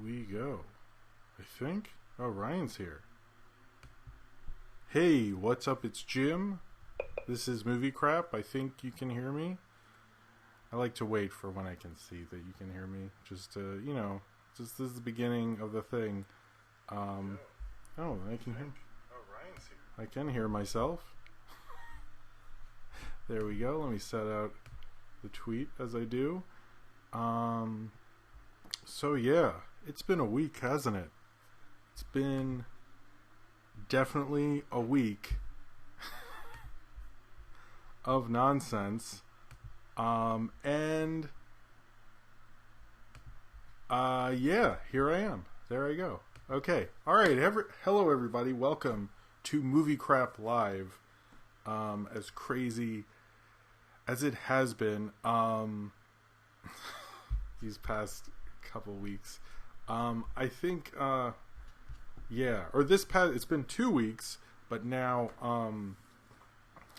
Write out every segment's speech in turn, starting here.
we go. I think. Oh, Ryan's here. Hey, what's up? It's Jim. This is Movie Crap. I think you can hear me. I like to wait for when I can see that you can hear me. Just this is the beginning of the thing. Oh, I can hear. Oh, Ryan's here. I can hear myself. There we go. Let me set out the tweet as I do. So yeah, it's been a week, hasn't it? It's been definitely a week of nonsense. Yeah, here I am. There I go. Okay. All right. Hello, everybody. Welcome to Movie Crap Live. As crazy as it has been, these past couple weeks. I think, it's been 2 weeks, but now,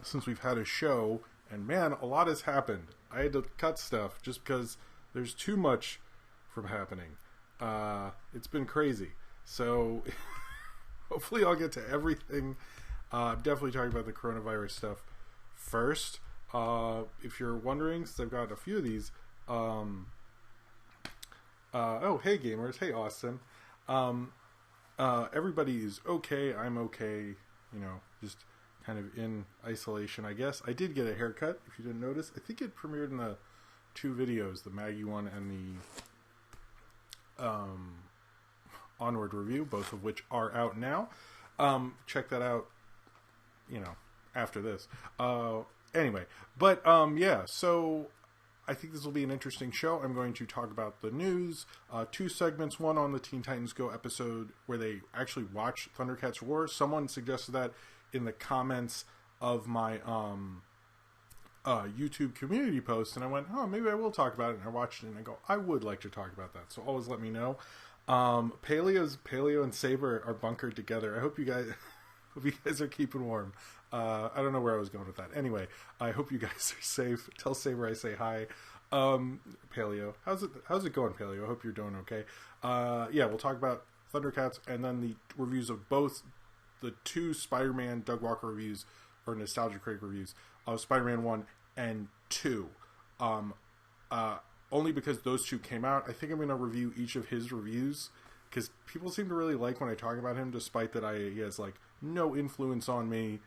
since we've had a show, and man, a lot has happened. I had to cut stuff just because there's too much from happening. It's been crazy. So, hopefully I'll get to everything. I'm definitely talking about the coronavirus stuff first. If you're wondering, since I've got a few of these, hey gamers, hey Austin. Everybody is okay. I'm okay. Just kind of in isolation, I guess. I did get a haircut, if you didn't notice. I think it premiered in the 2 videos, the Maggie one and the Onward review, both of which are out now. Check that out, after this. Anyway, but so I think this will be an interesting show. I'm going to talk about the news, 2 segments, one on the Teen Titans Go episode where they actually watch Thundercats Roar. Someone suggested that in the comments of my YouTube community post, and I went, maybe I will talk about it, and I watched it, and I go, I would like to talk about that, so always let me know. Paleo and Saber are bunkered together. I hope you guys are keeping warm. I don't know where I was going with that. Anyway, I hope you guys are safe. Tell Saber I say hi. Paleo, how's it going, Paleo? I hope you're doing okay. We'll talk about Thundercats and then the reviews of both the 2 Spider-Man Doug Walker reviews, or Nostalgia Critic reviews, of Spider-Man 1 and 2. Only because those 2 came out. I think I'm going to review each of his reviews, because people seem to really like when I talk about him, despite that he has, no influence on me.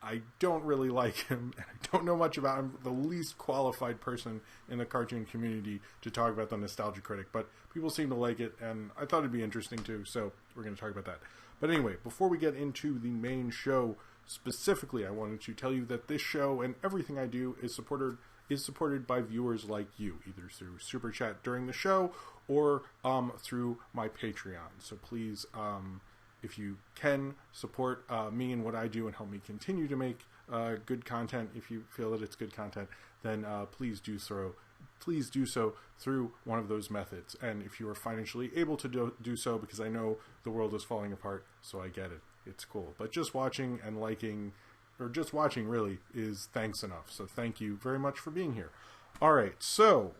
I don't really like him, and I don't know much about him. The least qualified person in the cartoon community to talk about the Nostalgia Critic, but people seem to like it, and I thought it'd be interesting too, so we're going to talk about that. But anyway, before we get into the main show specifically, I wanted to tell you that this show and everything I do is supported by viewers like you, either through Super Chat during the show or through my Patreon. So please, if you can support me and what I do and help me continue to make good content, if you feel that it's good content, then please do so through one of those methods. And if you are financially able to do so, because I know the world is falling apart, so I get it. It's cool. But just watching and liking, or just watching really, is thanks enough. So thank you very much for being here. All right, so,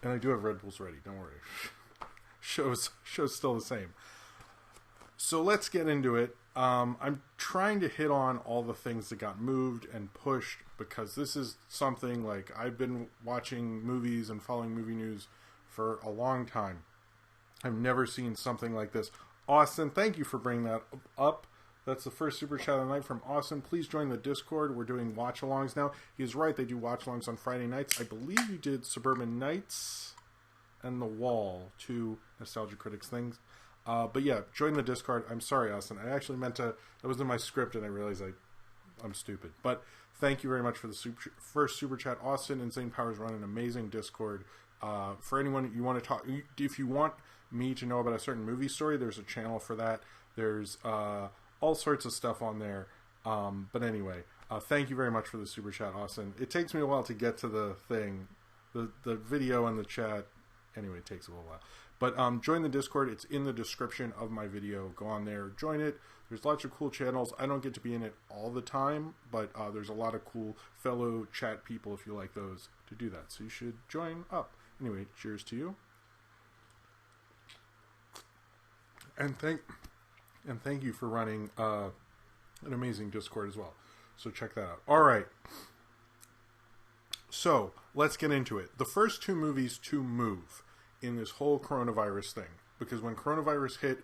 and I do have Red Bulls ready, don't worry. Show's still the same. So let's get into it. I'm trying to hit on all the things that got moved and pushed, because this is something I've been watching movies and following movie news for a long time. I've never seen something like this. Austin, thank you for bringing that up. That's the first super chat of the night from Austin. Please join the Discord. We're doing watch-alongs now. He's right, they do watch-alongs on Friday nights. I believe you did Suburban Nights and The Wall, 2 Nostalgia Critics things. But yeah, join the Discord. I'm sorry, Austin. I actually meant to... That was in my script, and I realized I'm stupid. But thank you very much for the first super chat. Austin, Insane Powers run an amazing Discord. For anyone you want to talk... If you want me to know about a certain movie story, there's a channel for that. There's all sorts of stuff on there. But anyway, thank you very much for the super chat, Austin. It takes me a while to get to the thing. The video and the chat... Anyway, it takes a little while. But join the Discord. It's in the description of my video. Go on there. Join it. There's lots of cool channels. I don't get to be in it all the time, but there's a lot of cool fellow chat people, if you like those, to do that. So you should join up. Anyway, cheers to you. And thank you for running an amazing Discord as well. So check that out. All right. So let's get into it. The first two movies to move in this whole coronavirus thing, because when coronavirus hit,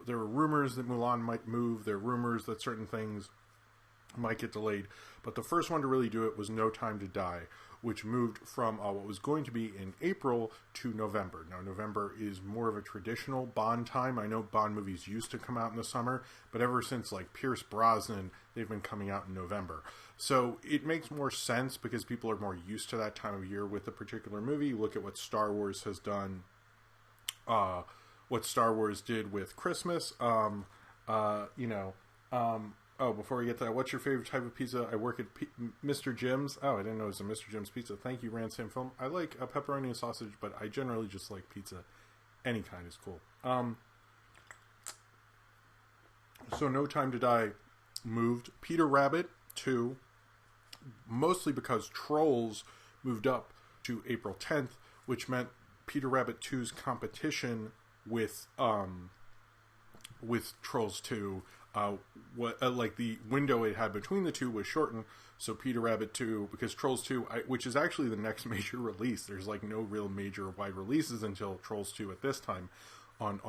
there were rumors that Mulan might move. There were rumors that certain things might get delayed. But the first one to really do it was No Time to Die, which moved from what was going to be in April to November. Now, November is more of a traditional Bond time. I know Bond movies used to come out in the summer, but ever since, like, Pierce Brosnan, they've been coming out in November. So it makes more sense because people are more used to that time of year with a particular movie. Look at what Star Wars has done, what Star Wars did with Christmas. Oh, before we get to that, what's your favorite type of pizza? I work at Mr. Jim's. Oh, I didn't know it was a Mr. Jim's pizza. Thank you, Ransom Film. I like a pepperoni and sausage, but I generally just like pizza. Any kind is cool. So No Time to Die moved. Peter Rabbit 2, mostly because Trolls moved up to April 10th, which meant Peter Rabbit 2's competition with Trolls 2, like the window it had between the two was shortened. So Peter Rabbit 2, because Trolls 2, which is actually the next major release, there's like no real major wide releases until Trolls 2 at this time on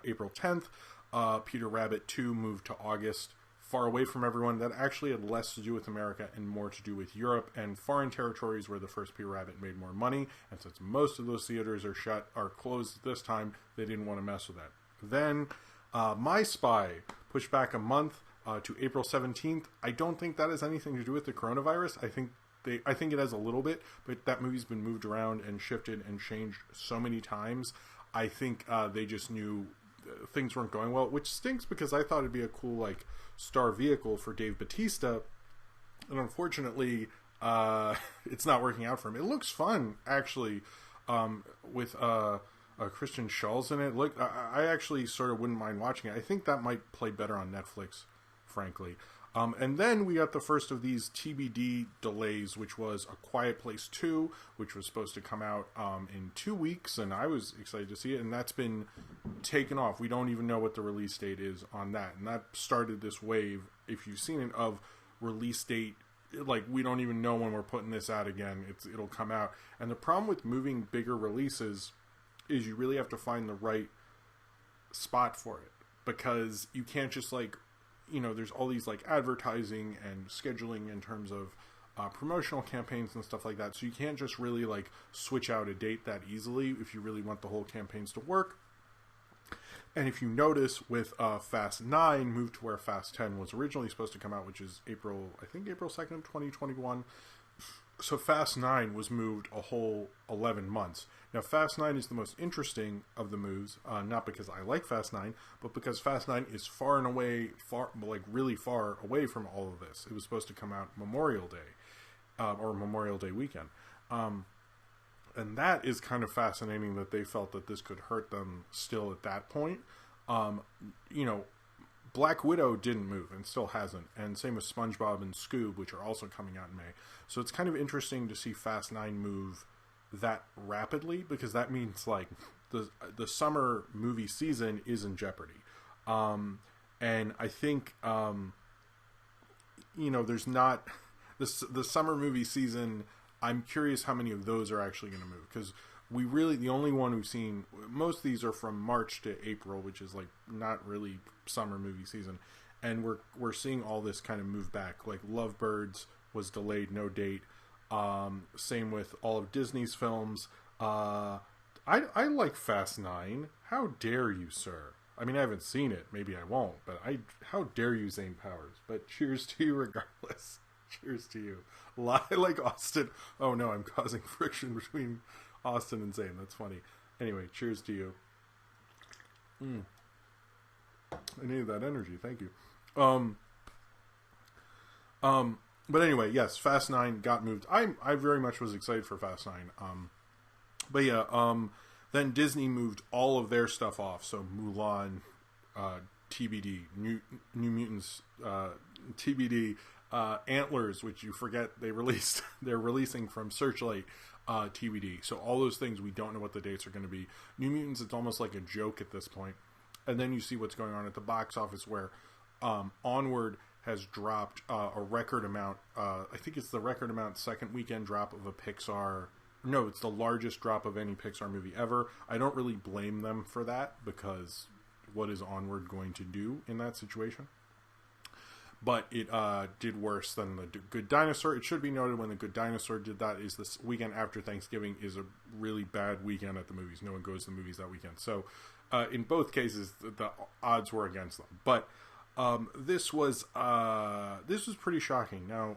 April 10th. Peter Rabbit 2 moved to August, far away from everyone. That actually had less to do with America and more to do with Europe and foreign territories where the first Peter Rabbit made more money. And since most of those theaters are closed at this time, they didn't want to mess with that. Then My Spy pushed back a month to April 17th. I don't think that has anything to do with the coronavirus. I think it has a little bit, but that movie's been moved around and shifted and changed so many times. I think they just knew things weren't going well, which stinks because I thought it'd be a cool like star vehicle for Dave Bautista, and unfortunately it's not working out for him. It looks fun actually, with Christian Schall's in it. Look, I actually sort of wouldn't mind watching it. I think that might play better on Netflix, frankly. And then we got the first of these TBD delays, which was A Quiet Place 2, which was supposed to come out in 2 weeks, and I was excited to see it, and that's been taken off. We don't even know what the release date is on that, and that started this wave, if you've seen it, of release date. Like, we don't even know when we're putting this out again. It'll come out. And the problem with moving bigger releases is you really have to find the right spot for it, because you can't just like, there's all these like advertising and scheduling in terms of promotional campaigns and stuff like that. So you can't just really like switch out a date that easily if you really want the whole campaigns to work. And if you notice with Fast 9 moved to where Fast 10 was originally supposed to come out, which is April 2nd, 2021. So Fast 9 was moved a whole 11 months. Now, Fast 9 is the most interesting of the moves, not because I like Fast 9, but because Fast 9 is really far away from all of this. It was supposed to come out Memorial Day, or Memorial Day weekend. And that is kind of fascinating that they felt that this could hurt them still at that point. Black Widow didn't move and still hasn't, and same with SpongeBob and Scoob, which are also coming out in May. So it's kind of interesting to see Fast 9 move that rapidly, because that means like the summer movie season is in jeopardy. And I think there's not the summer movie season. I'm curious how many of those are actually going to move, because the only one we've seen, most of these are from March to April, which is like not really summer movie season, and we're seeing all this kind of move back. Like Lovebirds was delayed, no date. Same with all of Disney's films. I like Fast 9. How dare you, sir? I mean, I haven't seen it. Maybe I won't, but how dare you, Zane Powers? But cheers to you regardless. Cheers to you. I like Austin. Oh no, I'm causing friction between Austin and Zane. That's funny. Anyway, cheers to you. I needed that energy. Thank you. But anyway, yes, Fast 9 got moved. I very much was excited for Fast 9. But yeah, then Disney moved all of their stuff off. So Mulan, TBD, New Mutants, TBD, Antlers, which you forget they're releasing from Searchlight, TBD. So all those things, we don't know what the dates are going to be. New Mutants, it's almost like a joke at this point. And then you see what's going on at the box office, where Onward has dropped a record amount. I think it's the record amount second weekend drop of a Pixar. No, it's the largest drop of any Pixar movie ever. I don't really blame them for that, because what is Onward going to do in that situation? But it did worse than The Good Dinosaur. It should be noted, when The Good Dinosaur did that, is this weekend after Thanksgiving is a really bad weekend at the movies. No one goes to the movies that weekend. So in both cases, the odds were against them. But this was pretty shocking. Now,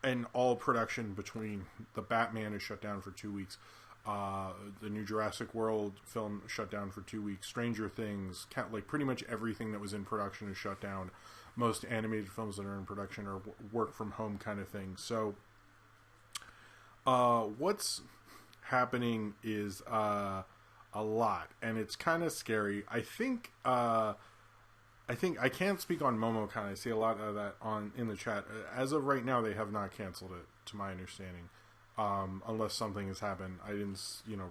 and all production between the Batman is shut down for 2 weeks. The new Jurassic World film shut down for 2 weeks. Stranger Things, like pretty much everything that was in production is shut down. Most animated films that are in production are work from home kind of thing. So, what's happening is a lot, and it's kind of scary. I think I can't speak on MomoCon. I see a lot of that in the chat. As of right now, they have not canceled it, to my understanding, unless something has happened. I didn't,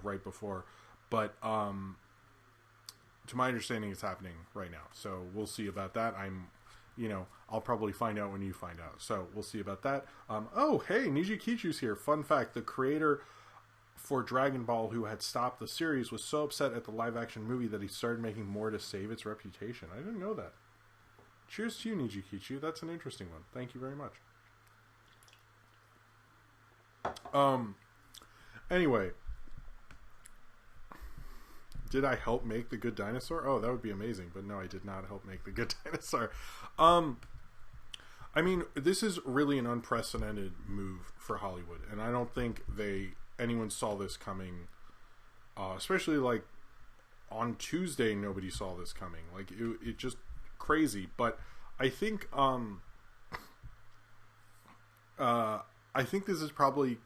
right before, but to my understanding, it's happening right now. So we'll see about that. I'll probably find out when you find out. So we'll see about that. Oh, hey, Niji Kichu's here. Fun fact: the creator for Dragon Ball, who had stopped the series, was so upset at the live-action movie that he started making more to save its reputation. I didn't know that. Cheers to you, Niji Kichu. That's an interesting one. Thank you very much. Anyway, did I help make The Good Dinosaur? Oh, that would be amazing. But no, I did not help make The Good Dinosaur. I mean, this is really an unprecedented move for Hollywood, and I don't think anyone saw this coming. Especially like on Tuesday, nobody saw this coming. Like it just crazy. But I think this is probably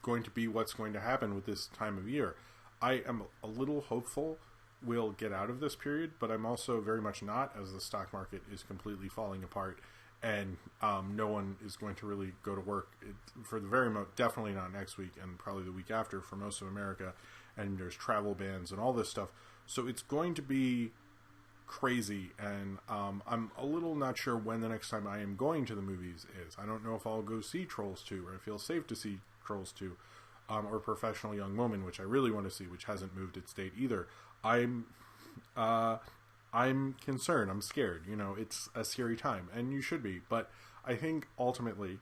going to be what's going to happen with this time of year. I am a little hopeful we'll get out of this period, but I'm also very much not, as the stock market is completely falling apart, and no one is going to really go to work for the definitely not next week, and probably the week after for most of America, and there's travel bans and all this stuff. So it's going to be crazy, and I'm a little not sure when the next time I am going to the movies is. I don't know if I'll go see Trolls 2, or I feel safe to see Trolls 2, or Professional Young Woman, which I really want to see, which hasn't moved its date either. I'm concerned. I'm scared. It's a scary time, and you should be. But I think ultimately,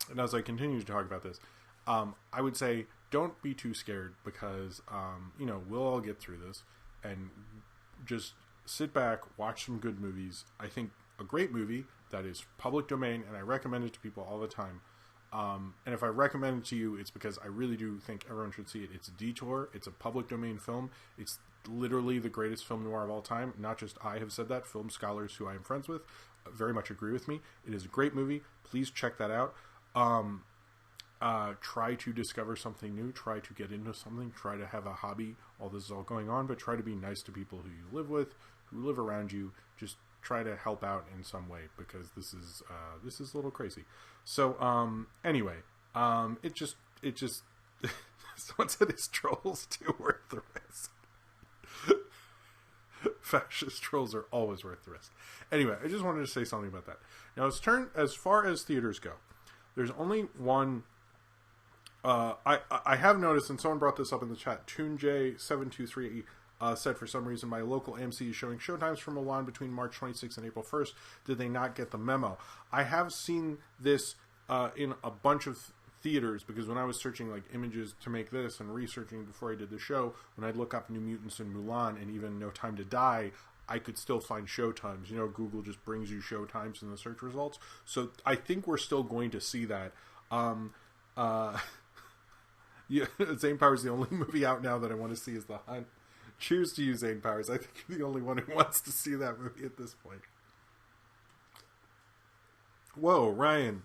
and as I continue to talk about this, I would say don't be too scared, because we'll all get through this, and just sit back, watch some good movies. I think a great movie that is public domain, and I recommend it to people all the time. And if I recommend it to you, it's because I really do think everyone should see it. It's Detour. It's a public domain film. It's literally the greatest film noir of all time. Not just I have said that. Film scholars who I am friends with very much agree with me. It is a great movie. Please check that out. Try to discover something new. Try to get into something. Try to have a hobby while this is all going on. But try to be nice to people who you live with, who live around you. Just try to help out in some way, because this is a little crazy. So anyway, it just someone said, "Is Trolls 2 worth the risk?" Fascist trolls are always worth the risk. Anyway, I just wanted to say something about that. Now, as far as theaters go, there's only one. I have noticed, and someone brought this up in the chat. ToonJ723 said, for some reason, my local AMC is showing showtimes for Mulan between March 26th and April 1st. Did they not get the memo? I have seen this in a bunch of theaters, because when I was searching like images to make this and researching before I did the show, when I'd look up New Mutants and Mulan and even No Time to Die, I could still find showtimes. Google just brings you showtimes in the search results. So I think we're still going to see that. Yeah, Zane Powers, the only movie out now that I want to see is The Hunt. Cheers to you, Zane Powers. I think you're the only one who wants to see that movie at this point. Whoa, Ryan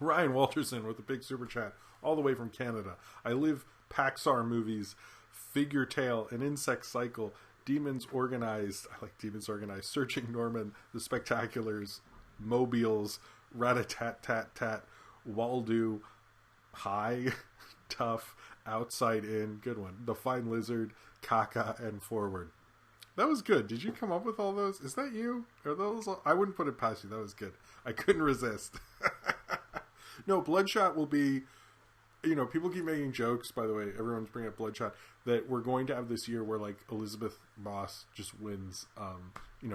Walterson with a big super chat all the way from Canada. I live Paxar movies, Figure Tale, An Insect Cycle, Demons Organized. I like Demons Organized. Searching Norman, The Spectaculars, Mobiles, Rat-a-tat-tat-tat, Waldo, High, Tough, Outside In, good one. The Fine Lizard, Caca, and Forward. That was good. Did you come up with all those? Is that you? Are those? I wouldn't put it past you. That was good. I couldn't resist. No, Bloodshot will be... people keep making jokes, by the way, everyone's bringing up Bloodshot, that we're going to have this year where, like, Elizabeth Moss just wins,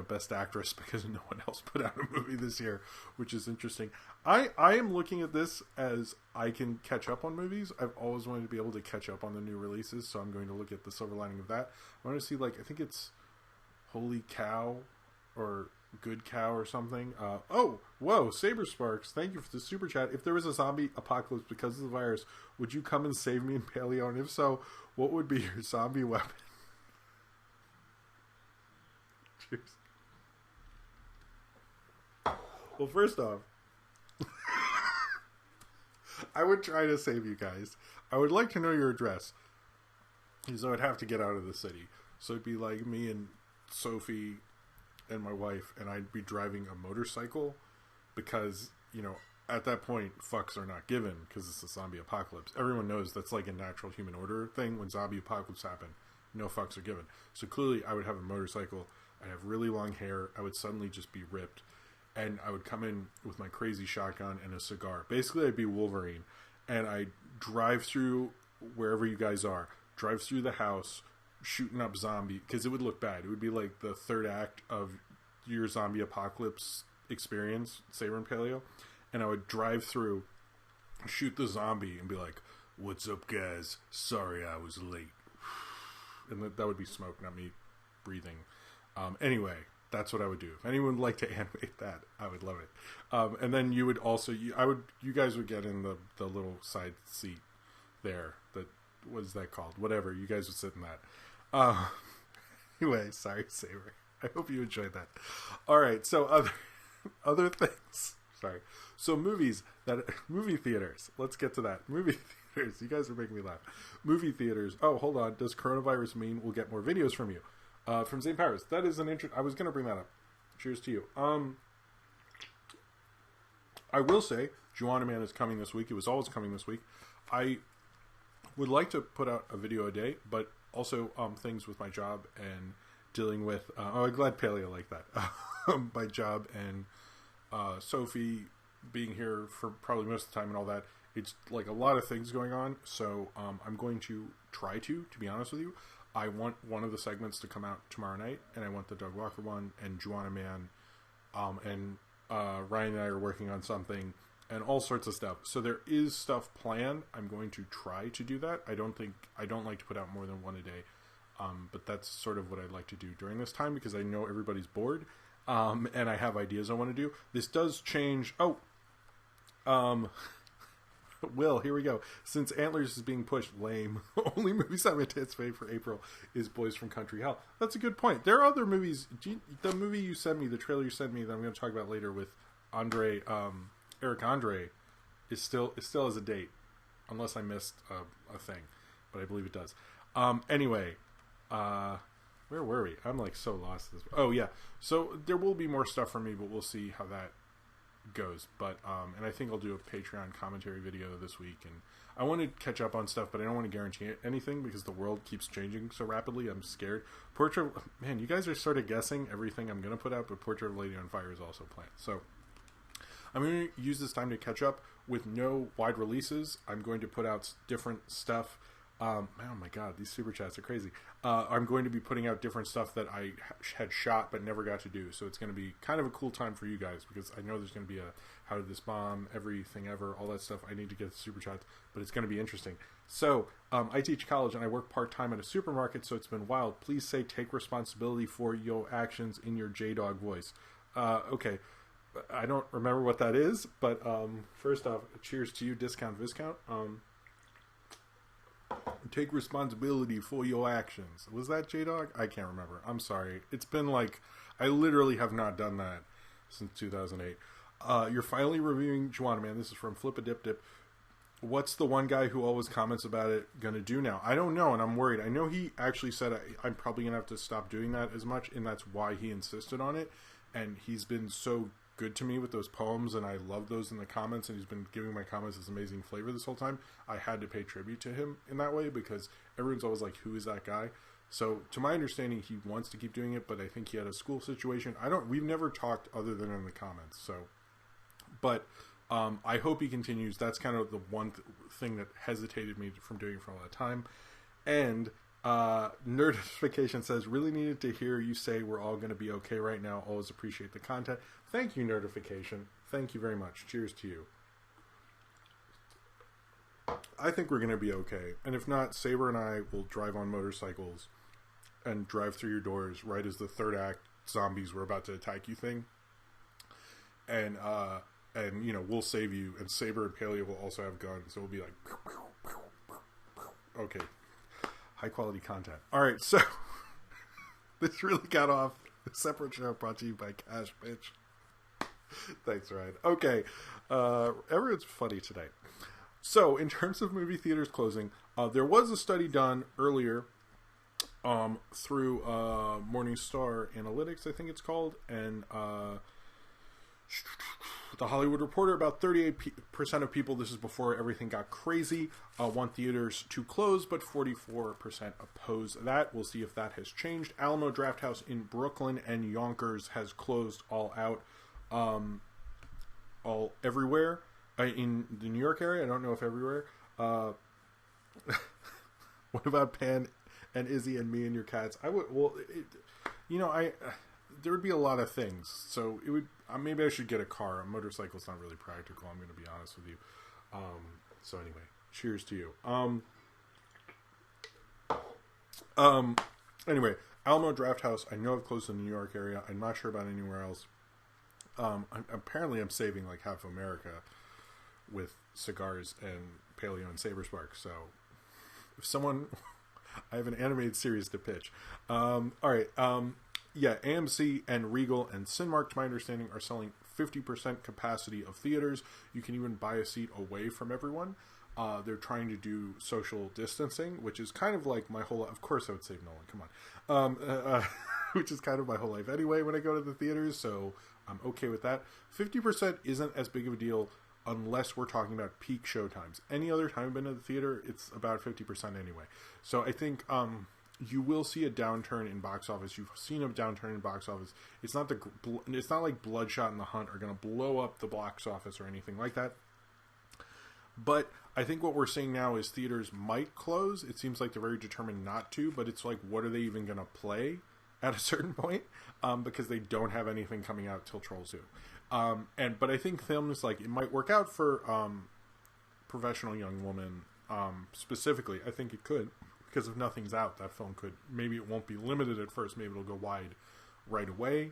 Best Actress because no one else put out a movie this year, which is interesting. I am looking at this as I can catch up on movies. I've always wanted to be able to catch up on the new releases, so I'm going to look at the silver lining of that. I want to see, like, I think it's Holy Cow or Good Cow or something. Whoa, Saber Sparks, thank you for the super chat. If there was a zombie apocalypse because of the virus, would you come and save me in Paleo? And if so, what would be your zombie weapon? Cheers. Well, first off, I would try to save you guys. I would like to know your address, because I would have to get out of the city. So it'd be like me and Sophie and my wife, and I'd be driving a motorcycle because, at that point, fucks are not given because it's a zombie apocalypse. Everyone knows that's like a natural human order thing. When zombie apocalypse happen, no fucks are given. So clearly I would have a motorcycle. I'd have really long hair. I would suddenly just be ripped. And I would come in with my crazy shotgun and a cigar. Basically, I'd be Wolverine. And I'd drive through wherever you guys are. Drive through the house, shooting up zombie, because it would look bad. It would be like the third act of your zombie apocalypse experience, Saber and Paleo. And I would drive through, shoot the zombie, and be like, "What's up, guys? Sorry I was late." And that would be smoke, not me breathing. Anyway, that's what I would do. If anyone would like to animate that, I would love it. And then you would also, you guys would get in the little side seat there. What is that called? Whatever. You guys would sit in that. Anyway, sorry, Saber. I hope you enjoyed that. All right. So other things. Sorry. So movie theaters. Let's get to that. Movie theaters. You guys are making me laugh. Movie theaters. Oh, hold on. Does coronavirus mean we'll get more videos from you? From St. Paris. That is an I was going to bring that up. Cheers to you. I will say, Juana Man is coming this week. It was always coming this week. I would like to put out a video a day, but also things with my job and dealing with... I'm glad Paleo like that. My job and Sophie being here for probably most of the time and all that. It's like a lot of things going on, so I'm going to try to be honest with you. I want one of the segments to come out tomorrow night, and I want the Doug Walker one, and Juana Man, and Ryan and I are working on something, and all sorts of stuff. So there is stuff planned. I'm going to try to do that. I don't like to put out more than one a day, but that's sort of what I'd like to do during this time, because I know everybody's bored, and I have ideas I want to do. This does change. Will, here we go. Since Antlers is being pushed, lame. Only movies I'm anticipating for April is Boys from Country Hell. That's a good point. There are other movies. The movie you sent me, the trailer you sent me that I'm going to talk about later with Andre, Eric Andre, is still as a date, unless I missed a thing, but I believe it does. Anyway, where were we? I'm like so lost. Oh yeah. So there will be more stuff from me, but we'll see how that goes. But and I think I'll do a Patreon commentary video this week, and I want to catch up on stuff, but I don't want to guarantee anything because the world keeps changing so rapidly. I'm scared. Man, you guys are sort of guessing everything I'm going to put out, but Portrait of a Lady on Fire is also planned. So I'm going to use this time to catch up with no wide releases. I'm going to put out different stuff. Oh my god, these super chats are crazy. I'm going to be putting out different stuff that I had shot but never got to do, so it's going to be kind of a cool time for you guys, because I know there's going to be a How Did This Bomb, Everything Ever, all that stuff. I need to get the super chats, but it's going to be interesting. So I teach college and I work part-time at a supermarket, so it's been wild. Please say take responsibility for your actions in your J-Dog voice. Okay, I don't remember what that is, but first off, cheers to you, discount Viscount. Take responsibility for your actions. Was that J-Dog? I can't remember. I'm sorry. It's been like, I literally have not done that since 2008. You're finally reviewing Juana Man. This is from Flip a Dip Dip. What's the one guy who always comments about it gonna do now? I don't know, and I'm worried. I know he actually said I'm probably gonna have to stop doing that as much, and that's why he insisted on it. And he's been so good to me with those poems, and I love those in the comments, and he's been giving my comments this amazing flavor this whole time. I had to pay tribute to him in that way because everyone's always like, who is that guy? So to my understanding, he wants to keep doing it, but I think he had a school situation. We've never talked other than in the comments. So, but I hope he continues. That's kind of the one thing that hesitated me from doing it for a lot of time. And Nerdification says, really needed to hear you say we're all going to be okay right now. Always appreciate the content. Thank you, Nerdification. Thank you very much. Cheers to you. I think we're going to be okay. And if not, Saber and I will drive on motorcycles and drive through your doors right as the third act zombies were about to attack you thing. And you know, we'll save you. And Saber and Paleo will also have guns. So we'll be like, okay. High quality content. Alright, so this really got off. The separate show brought to you by Cash Bitch. Thanks, Ryan. Okay. Everyone's funny today. So, in terms of movie theaters closing, there was a study done earlier through Morningstar Analytics, I think it's called, and The Hollywood Reporter. About 38% of people, this is before everything got crazy, want theaters to close, but 44% oppose that. We'll see if that has changed. Alamo Drafthouse in Brooklyn and Yonkers has closed all out, all everywhere. In the New York area, I don't know if everywhere. What about Pan and Izzy and Me and Your Cats? I would, well, there would be a lot of things. So it would, maybe I should get a car. A motorcycle's not really practical, I'm going to be honest with you. So anyway, cheers to you. Anyway, Alamo Drafthouse, I know I've closed in the New York area. I'm not sure about anywhere else. Apparently I'm saving like half America with cigars and Paleo and Saber Spark. So if someone, I have an animated series to pitch. All right. Yeah, AMC and Regal and Cinemark, to my understanding, are selling 50% capacity of theaters. You can even buy a seat away from everyone. They're trying to do social distancing, which is kind of like my whole life. Of course I would save Nolan, come on. Which is kind of my whole life anyway when I go to the theaters, so I'm okay with that. 50% isn't as big of a deal unless we're talking about peak show times. Any other time I've been to the theater, it's about 50% anyway. So I think you will see a downturn in box office. You've seen a downturn in box office. It's not like Bloodshot and The Hunt are going to blow up the box office or anything like that. But I think what we're seeing now is theaters might close. It seems like they're very determined not to, but it's like, what are they even going to play at a certain point? Because they don't have anything coming out till Trolls 2. But I think films, like, it might work out for Professional Young Woman specifically. I think it could, because if nothing's out, that film could, maybe it won't be limited at first, maybe it'll go wide right away.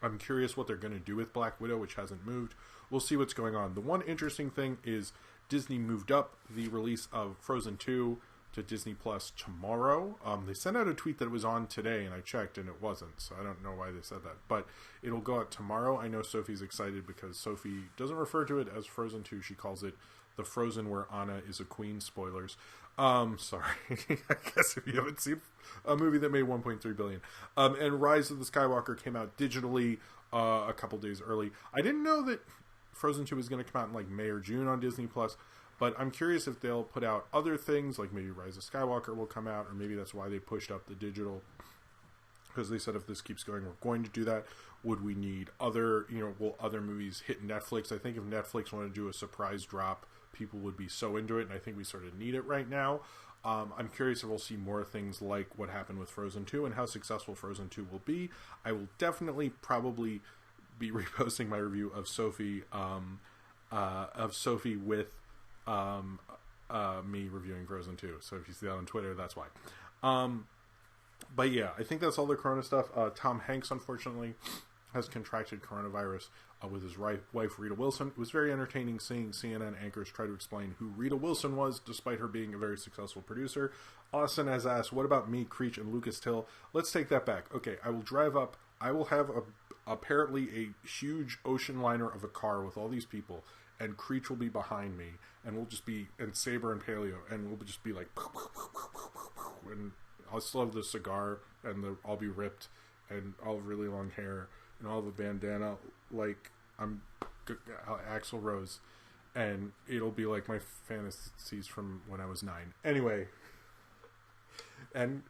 I'm curious what they're going to do with Black Widow, which hasn't moved. We'll see what's going on. The one interesting thing is Disney moved up the release of Frozen 2 to Disney Plus tomorrow. They sent out a tweet that it was on today, and I checked, and it wasn't, so I don't know why they said that. But it'll go out tomorrow. I know Sophie's excited because Sophie doesn't refer to it as Frozen 2. She calls it the Frozen where Anna is a queen. Spoilers. Sorry. I guess if you haven't seen a movie that made $1.3 billion. And Rise of the Skywalker came out digitally a couple days early. I didn't know that Frozen 2 was going to come out in like May or June on Disney Plus. But I'm curious if they'll put out other things, like maybe Rise of Skywalker will come out, or maybe that's why they pushed up the digital. Because they said if this keeps going, we're going to do that. Would we need other, will other movies hit Netflix? I think if Netflix wanted to do a surprise drop, people would be so into it, and I think we sort of need it right now. I'm curious if we'll see more things like what happened with Frozen 2 and how successful Frozen 2 will be. I will definitely probably be reposting my review of Sophie with me reviewing Frozen 2. So if you see that on Twitter, that's why. But yeah, I think that's all the Corona stuff. Tom Hanks, unfortunately, has contracted coronavirus with his wife, Rita Wilson. It was very entertaining seeing CNN anchors try to explain who Rita Wilson was, despite her being a very successful producer. Austin has asked, what about me, Creech, and Lucas Till? Let's take that back. Okay, I will drive up. I will have apparently a huge ocean liner of a car with all these people, and Creech will be behind me, and we'll just be, and Saber and Paleo, and we'll just be like, and I'll still have the cigar, and I'll be ripped, and I'll have really long hair, and I'll have a bandana, like I'm Axl Rose, and it'll be like my fantasies from when I was 9. Anyway, and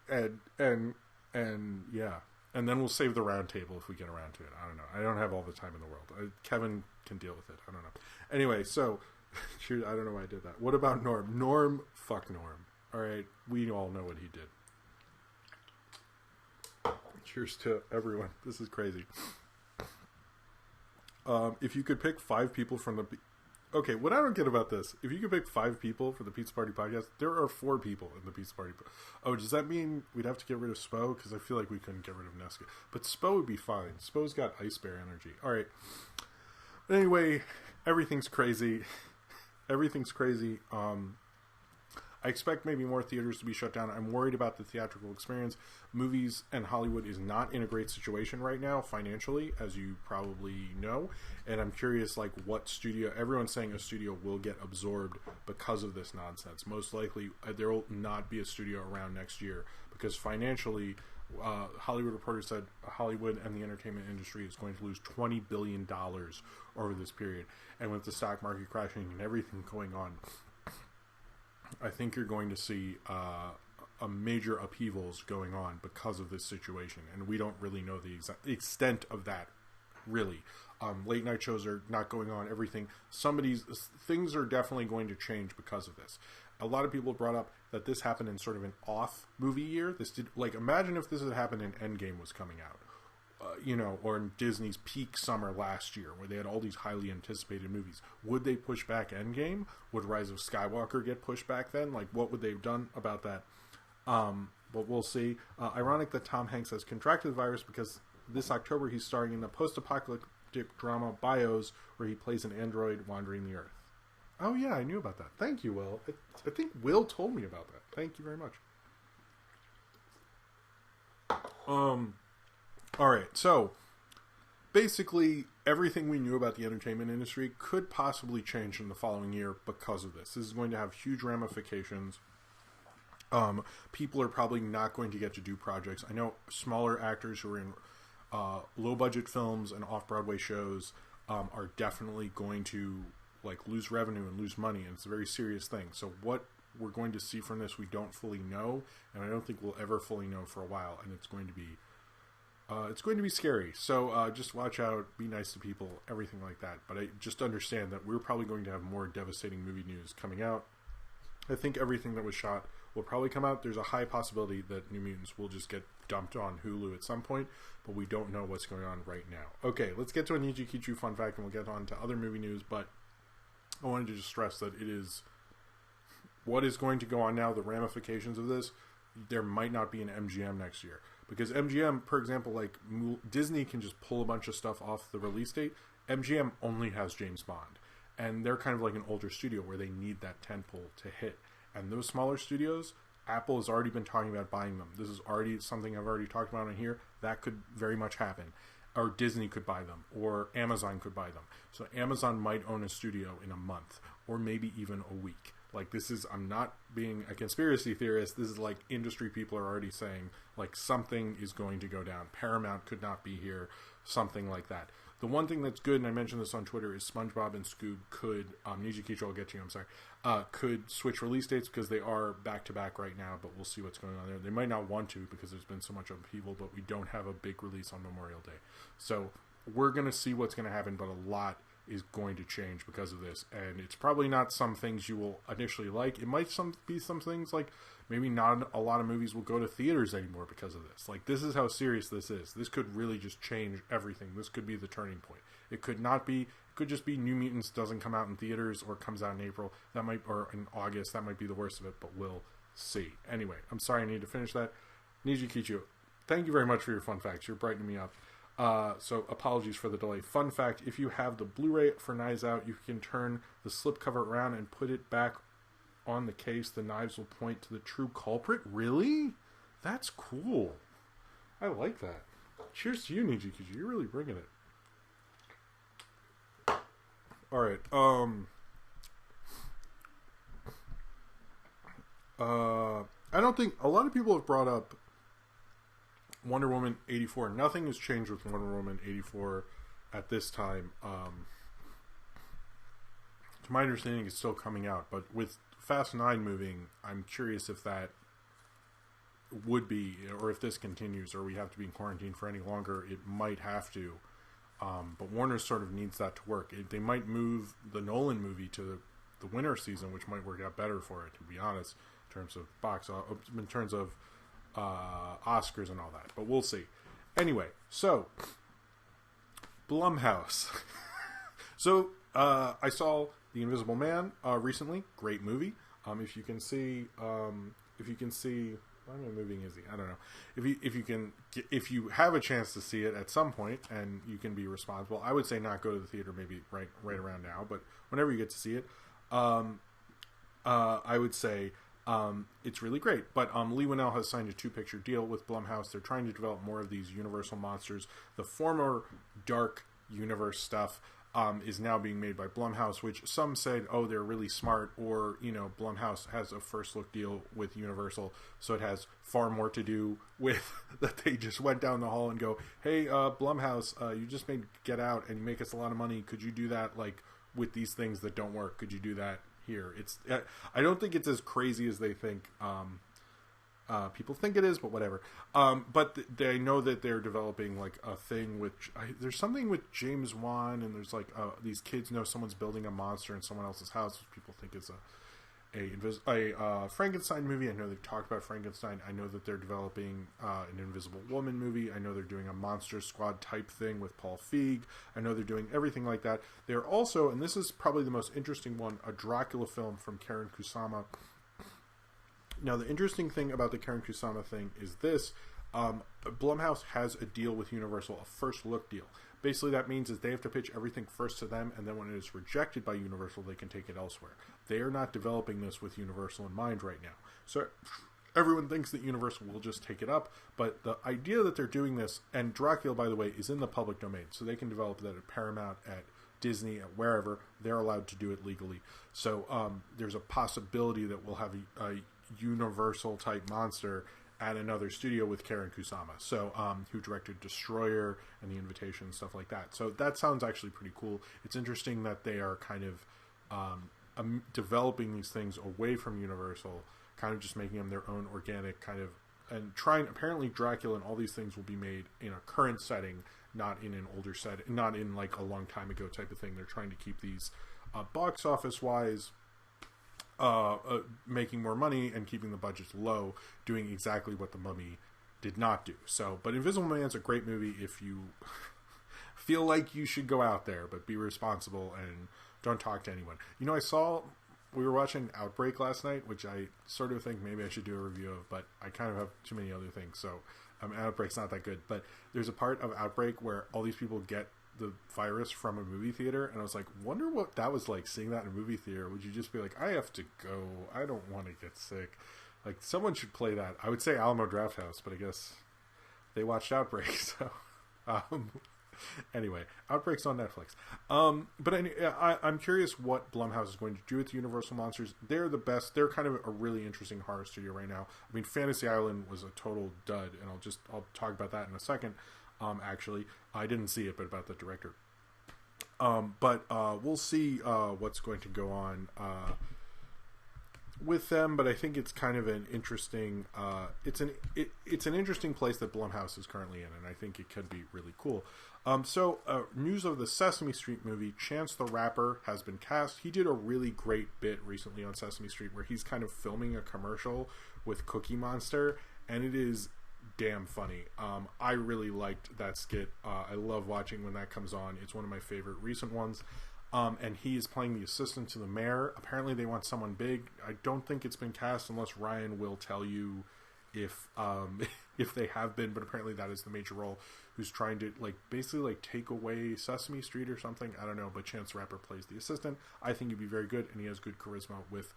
yeah, and then we'll save the round table if we get around to it. I don't know. I don't have all the time in the world. Kevin can deal with it. I don't know. Anyway, so shoot, I don't know why I did that. What about Norm? Norm, fuck Norm. All right, we all know what he did. Cheers to everyone. This is crazy. If you could pick 5 people from the... Okay, what I don't get about this, if you could pick 5 people for the Pizza Party podcast, there are 4 people in the Pizza Party. Oh, does that mean we'd have to get rid of Spo? Because I feel like we couldn't get rid of Nesca. But Spo would be fine. Spo's got Ice Bear energy. All right. Anyway, everything's crazy. Everything's crazy. I expect maybe more theaters to be shut down. I'm worried about the theatrical experience. Movies and Hollywood is not in a great situation right now financially, as you probably know. And I'm curious, like, what studio... Everyone's saying a studio will get absorbed because of this nonsense. Most likely, there will not be a studio around next year because financially, Hollywood Reporter said Hollywood and the entertainment industry is going to lose $20 billion over this period. And with the stock market crashing and everything going on, I think you're going to see a major upheavals going on because of this situation, and we don't really know the exact extent of that, really. Late night shows are not going on, everything. Things are definitely going to change because of this. A lot of people brought up that this happened in sort of an off movie year. Imagine if this had happened and Endgame was coming out. Or in Disney's peak summer last year, where they had all these highly anticipated movies. Would they push back Endgame? Would Rise of Skywalker get pushed back then? Like, what would they have done about that? But we'll see. Ironic that Tom Hanks has contracted the virus because this October he's starring in the post-apocalyptic drama Bios, where he plays an android wandering the Earth. Oh yeah, I knew about that. Thank you, Will. I think Will told me about that. Thank you very much. Alright, so basically everything we knew about the entertainment industry could possibly change in the following year because of this. This is going to have huge ramifications. People are probably not going to get to do projects. I know smaller actors who are in low-budget films and off-Broadway shows are definitely going to lose revenue and lose money, and it's a very serious thing. So what we're going to see from this we don't fully know, and I don't think we'll ever fully know for a while, and it's going to be scary. So just watch out, be nice to people, everything like that. But I just understand that we're probably going to have more devastating movie news coming out. I think everything that was shot will probably come out. There's a high possibility that New Mutants will just get dumped on Hulu at some point, but we don't know what's going on right now. Okay, let's get to a Niji Kichu fun fact, and we'll get on to other movie news, but I wanted to just stress that it is what is going to go on now, the ramifications of this. There might not be an MGM next year. Because MGM, for example, Disney can just pull a bunch of stuff off the release date. MGM only has James Bond. And they're kind of like an older studio where they need that tentpole to hit. And those smaller studios, Apple has already been talking about buying them. This is already something I've already talked about on here. That could very much happen. Or Disney could buy them. Or Amazon could buy them. So Amazon might own a studio in a month. Or maybe even a week. I'm not being a conspiracy theorist. This is industry people are already saying, something is going to go down. Paramount could not be here. Something like that. The one thing that's good, and I mentioned this on Twitter, is SpongeBob and Scoob could, Niji Kicho, I'll get to you, I'm sorry, could switch release dates because they are back-to-back right now, but we'll see what's going on there. They might not want to because there's been so much upheaval, but we don't have a big release on Memorial Day. So we're going to see what's going to happen, but a lot is going to change because of this, and it's probably not some things you will initially like. It might be some things maybe not a lot of movies will go to theaters anymore because of this. This is how serious this is. This could really just change everything. This could be the turning point. It could not be. It could just be New Mutants doesn't come out in theaters or comes out in April. Or in August. That might be the worst of it, but we'll see. Anyway, I'm sorry I need to finish that. Niji Kichu, thank you very much for your fun facts. You're brightening me up. So apologies for the delay. Fun fact, if you have the Blu-ray for Knives Out, you can turn the slipcover around and put it back on the case. The knives will point to the true culprit. Really? That's cool. I like that. Cheers to you, Niji Kiji. You're really bringing it. Alright, I don't think... A lot of people have brought up Wonder Woman 84. Nothing has changed with Wonder Woman 84. at this time. To my understanding, it's still coming out, but with Fast 9 moving, I'm curious if that would be, or if this continues, or we have to be in quarantine for any longer. It might have to, but Warner sort of needs that to work. They might move the Nolan movie to the winter season, which might work out better for it, to be honest, in terms of in terms of Oscars and all that. But we'll see. Anyway, so Blumhouse. So I saw The Invisible Man recently. Great movie. If you can see, what kind of movie is he? I don't know. If you have a chance to see it at some point and you can be responsible, I would say not go to the theater maybe right around now, but whenever you get to see it, I would say it's really great. But Lee Winnell has signed a 2-picture deal with Blumhouse. They're trying to develop more of these Universal monsters. The former Dark Universe stuff is now being made by Blumhouse, which some said, oh, they're really smart, or, Blumhouse has a first look deal with Universal, so it has far more to do with that they just went down the hall and go, hey, Blumhouse, you just made Get Out and you make us a lot of money. Could you do that, like, with these things that don't work? Could you do that here? I don't think it's as crazy as they think. People think it is, but whatever. But they know that they're developing like a thing with. There's something with James Wan, and there's like these kids know someone's building a monster in someone else's house, which people think is a Frankenstein movie. I know they've talked about Frankenstein. I know that they're developing an Invisible Woman movie. I know they're doing a Monster Squad type thing with Paul Feig. I know they're doing everything like that. They're also, and this is probably the most interesting one, a Dracula film from Karen Kusama. Now, the interesting thing about the Karen Kusama thing is this. Blumhouse has a deal with Universal, a first look deal. Basically, that means is they have to pitch everything first to them, and then when it is rejected by Universal, they can take it elsewhere. They are not developing this with Universal in mind right now. So everyone thinks that Universal will just take it up, but the idea that they're doing this, and Dracula, by the way, is in the public domain, so they can develop that at Paramount, at Disney, at wherever. They're allowed to do it legally. So there's a possibility that we'll have a Universal type monster at another studio with Karen Kusama, so who directed Destroyer and The Invitation and stuff like that. So that sounds actually pretty cool. It's interesting that they are kind of developing these things away from Universal, kind of just making them their own organic kind of, and trying. Apparently Dracula and all these things will be made in a current setting, not in an older setting, not in like a long time ago type of thing. They're trying to keep these box office wise making more money and keeping the budgets low, doing exactly what The Mummy did not do. So, but Invisible Man's a great movie if you feel like you should go out there, but be responsible and don't talk to anyone. We were watching Outbreak last night, which I sort of think maybe I should do a review of, but I kind of have too many other things, so Outbreak's not that good. But there's a part of Outbreak where all these people get the virus from a movie theater, and I was like, wonder what that was like, seeing that in a movie theater. Would you just be like, I have to go, I don't want to get sick? Like, someone should play that. I would say Alamo Drafthouse, but I guess they watched Outbreak, so anyway, Outbreak's on Netflix. But I'm curious what Blumhouse is going to do with Universal Monsters. They're the best. They're kind of a really interesting horror studio right now. I mean, Fantasy Island was a total dud, and I'll talk about that in a second. Actually, I didn't see it, but about the director. But we'll see what's going to go on with them. But I think it's kind of an interesting. It's an interesting place that Blumhouse is currently in, and I think it could be really cool. So news of the Sesame Street movie. Chance the Rapper has been cast. He did a really great bit recently on Sesame Street where he's kind of filming a commercial with Cookie Monster, and it is damn funny. I really liked that skit. I love watching when that comes on. It's one of my favorite recent ones. And he is playing the assistant to the mayor. Apparently they want someone big. I don't think it's been cast unless Ryan will tell you if they have been, but apparently that is the major role, who's trying to basically take away Sesame Street or something. I don't know, but Chance the Rapper plays the assistant. I think he'd be very good, and he has good charisma with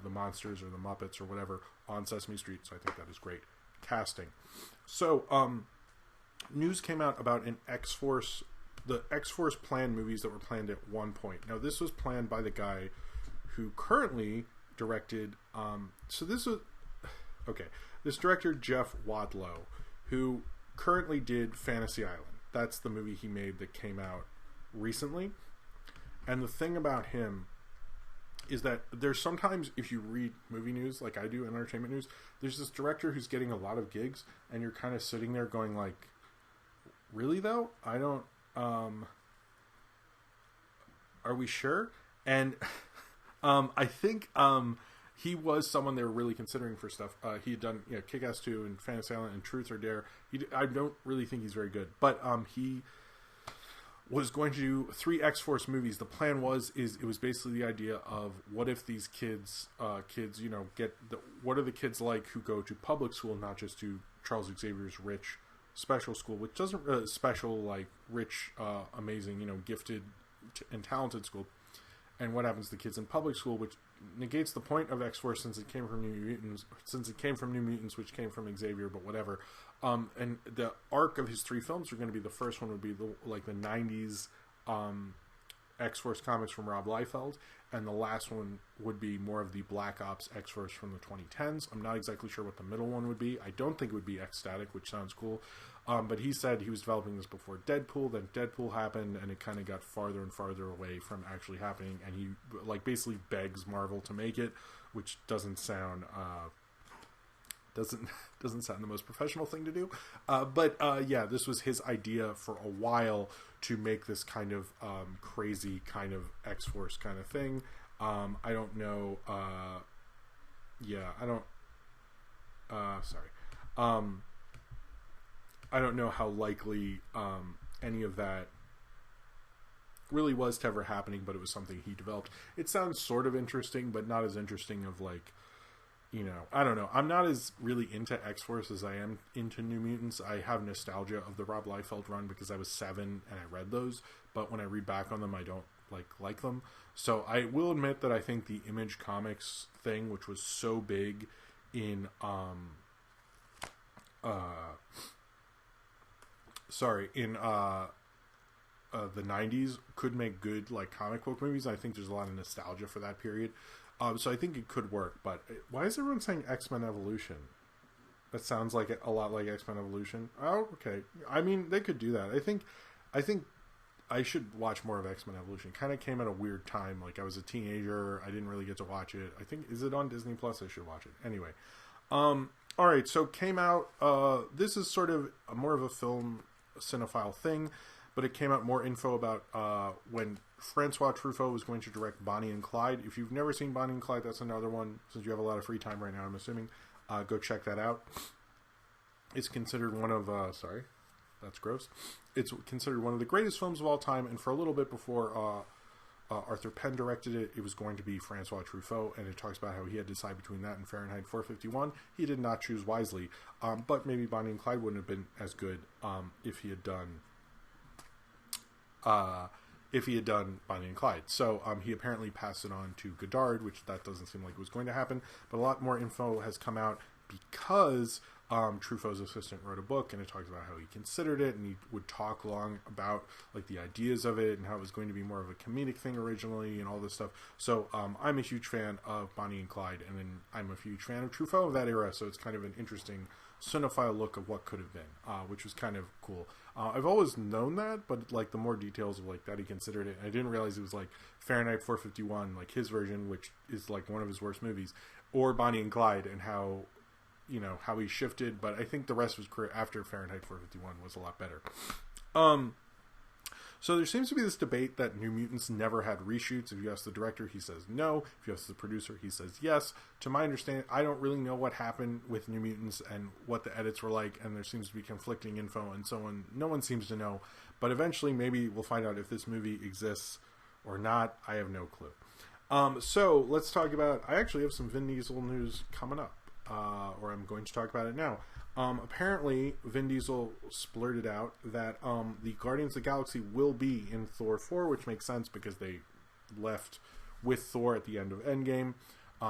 the monsters or the Muppets or whatever on Sesame Street, so I think that is great casting. So news came out about the X-Force planned movies that were planned at one point. Now this was planned by the guy who currently directed this director Jeff Wadlow, who currently did Fantasy Island. that's the movie he made that came out recently. And the thing about him is that there's sometimes, if you read movie news like I do in entertainment news, there's this director who's getting a lot of gigs, and you're kind of sitting there going like, really though? I don't, are we sure? And I think he was someone they were really considering for stuff. He had done Kick-Ass 2 and Fantasy Island and Truth or Dare. I don't really think he's very good, but he was going to do 3 X-Force movies. The plan was it was basically the idea of what if these kids what are the kids like who go to public school, not just to Charles Xavier's rich special school, which doesn't special like rich, amazing, gifted and talented school, and what happens to kids in public school, which negates the point of X-Force since it came from New Mutants, which came from Xavier, but whatever. And the arc of his 3 films are going to be, the first one would be the 90s X-Force comics from Rob Liefeld, and the last one would be more of the Black Ops X-Force from the 2010s. I'm not exactly sure what the middle one would be. I don't think it would be X-Static, which sounds cool. But he said he was developing this before Deadpool. Then Deadpool happened, and it kind of got farther and farther away from actually happening. And he basically begs Marvel to make it, which doesn't sound doesn't sound the most professional thing to do. But this was his idea for a while, to make this kind of crazy kind of X-Force kind of thing. I don't know. I don't know how likely any of that really was to ever happening, but it was something he developed. It sounds sort of interesting, but not as interesting of I don't know. I'm not as really into X-Force as I am into New Mutants. I have nostalgia of the Rob Liefeld run because I was 7 and I read those, but when I read back on them, I don't like them. So I will admit that I think the Image Comics thing, which was so big in the 90s, could make good comic book movies. I think there's a lot of nostalgia for that period. So I think it could work, but why is everyone saying X-Men Evolution? That sounds like a lot like X-Men Evolution. Oh, okay. I mean, they could do that. I think I should watch more of X-Men Evolution. Kind of came at a weird time. I was a teenager. I didn't really get to watch it. I think, is it on Disney Plus? I should watch it. Anyway. All right. So came out, this is sort of more of a film cinephile thing, but it came out more info about when Francois Truffaut was going to direct Bonnie and Clyde. If you've never seen Bonnie and Clyde, that's another one. Since you have a lot of free time right now, I'm assuming, go check that out. It's considered one of sorry, that's gross. It's considered one of the greatest films of all time, and for a little bit before Arthur Penn directed it, it was going to be Francois Truffaut, and it talks about how he had to decide between that and Fahrenheit 451. He did not choose wisely, but maybe Bonnie and Clyde wouldn't have been as good if he had done Bonnie and Clyde. So he apparently passed it on to Godard, which that doesn't seem like it was going to happen. But a lot more info has come out because Truffaut's assistant wrote a book, and it talks about how he considered it, and he would talk long about the ideas of it and how it was going to be more of a comedic thing originally and all this stuff. So I'm a huge fan of Bonnie and Clyde, and then I'm a huge fan of Truffaut of that era, so it's kind of an interesting cinephile look of what could have been, which was kind of cool. I've always known that, but the more details of that he considered it, and I didn't realize it was Fahrenheit 451, his version, which is one of his worst movies, or Bonnie and Clyde, and how how he shifted. But I think the rest of his career after Fahrenheit 451 was a lot better. So there seems to be this debate that New Mutants never had reshoots. If you ask the director, he says no. If you ask the producer, he says yes. To my understanding, I don't really know what happened with New Mutants and what the edits were like, and there seems to be conflicting info and so on. No one seems to know. But eventually, maybe we'll find out if this movie exists or not. I have no clue. So let's talk about... I actually have some Vin Diesel news coming up, or I'm going to talk about it now. Apparently, Vin Diesel splurted out that the Guardians of the Galaxy will be in Thor 4, which makes sense because they left with Thor at the end of Endgame.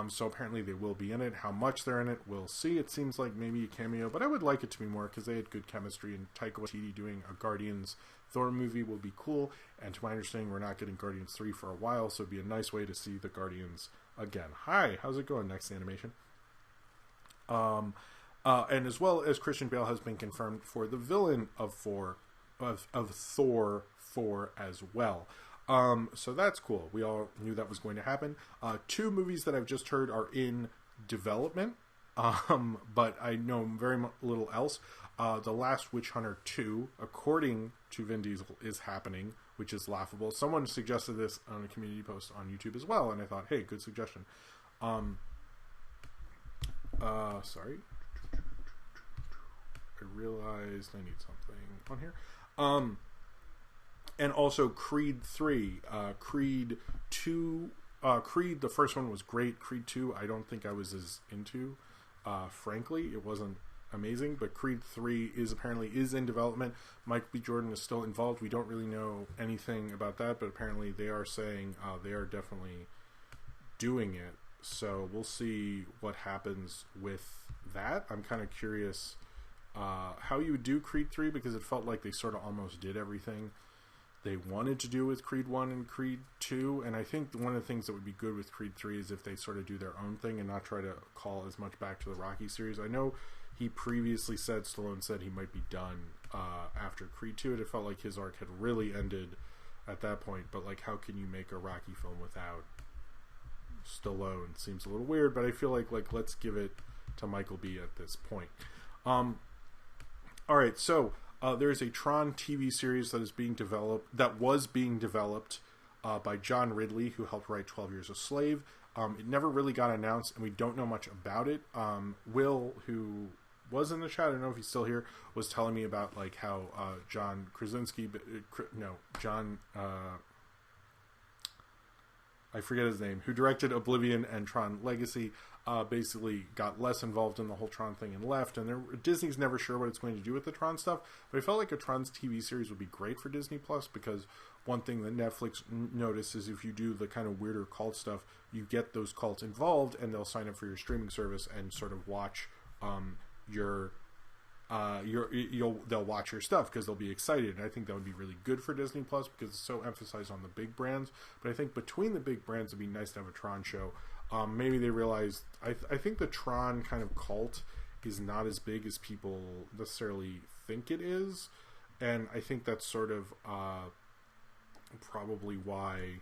So apparently they will be in it. How much they're in it, we'll see. It seems like maybe a cameo, but I would like it to be more because they had good chemistry, and Taika Waititi doing a Guardians Thor movie will be cool. And to my understanding, we're not getting Guardians 3 for a while, so it'd be a nice way to see the Guardians again. Hi, how's it going, Next Animation? And as well as Christian Bale has been confirmed for the villain of Thor of Thor 4 as well. So that's cool. We all knew that was going to happen. 2 movies that I've just heard are in development, but I know very little else. The Last Witch Hunter 2, according to Vin Diesel, is happening, which is laughable. Someone suggested this on a community post on YouTube as well, and I thought, hey, good suggestion. Sorry. I realized I need something on here. And also Creed 3. Creed 2... Creed, the first one was great. Creed 2, I don't think I was as into. Frankly, it wasn't amazing, but Creed 3 is in development. Michael B. Jordan is still involved. We don't really know anything about that, but apparently they are saying they are definitely doing it. So we'll see what happens with that. I'm kind of curious how you would do Creed 3, because it felt like they sort of almost did everything they wanted to do with Creed 1 and Creed 2, and I think one of the things that would be good with Creed 3 is if they sort of do their own thing and not try to call as much back to the Rocky series. I know he previously said, Stallone said he might be done after Creed 2, and it felt like his arc had really ended at that point, but like, how can you make a Rocky film without Stallone? Seems a little weird, but I feel like let's give it to Michael B at this point. Alright, so there's a Tron TV series that was being developed by John Ridley, who helped write 12 Years a Slave. It never really got announced, and we don't know much about it. Will, who was in the chat, I don't know if he's still here, was telling me about like how John Krasinski, I forget his name, who directed Oblivion and Tron Legacy, basically got less involved in the whole Tron thing and left. And Disney's never sure what it's going to do with the Tron stuff, but I felt like a Tron's TV series would be great for Disney Plus, because one thing that Netflix noticed is if you do the kind of weirder cult stuff, you get those cults involved, and they'll sign up for your streaming service and sort of watch they'll watch your stuff because they'll be excited. And I think that would be really good for Disney Plus because it's so emphasized on the big brands. But I think between the big brands, it'd be nice to have a Tron show. Maybe they realized, I think the Tron kind of cult is not as big as people necessarily think it is, and I think that's sort of probably why.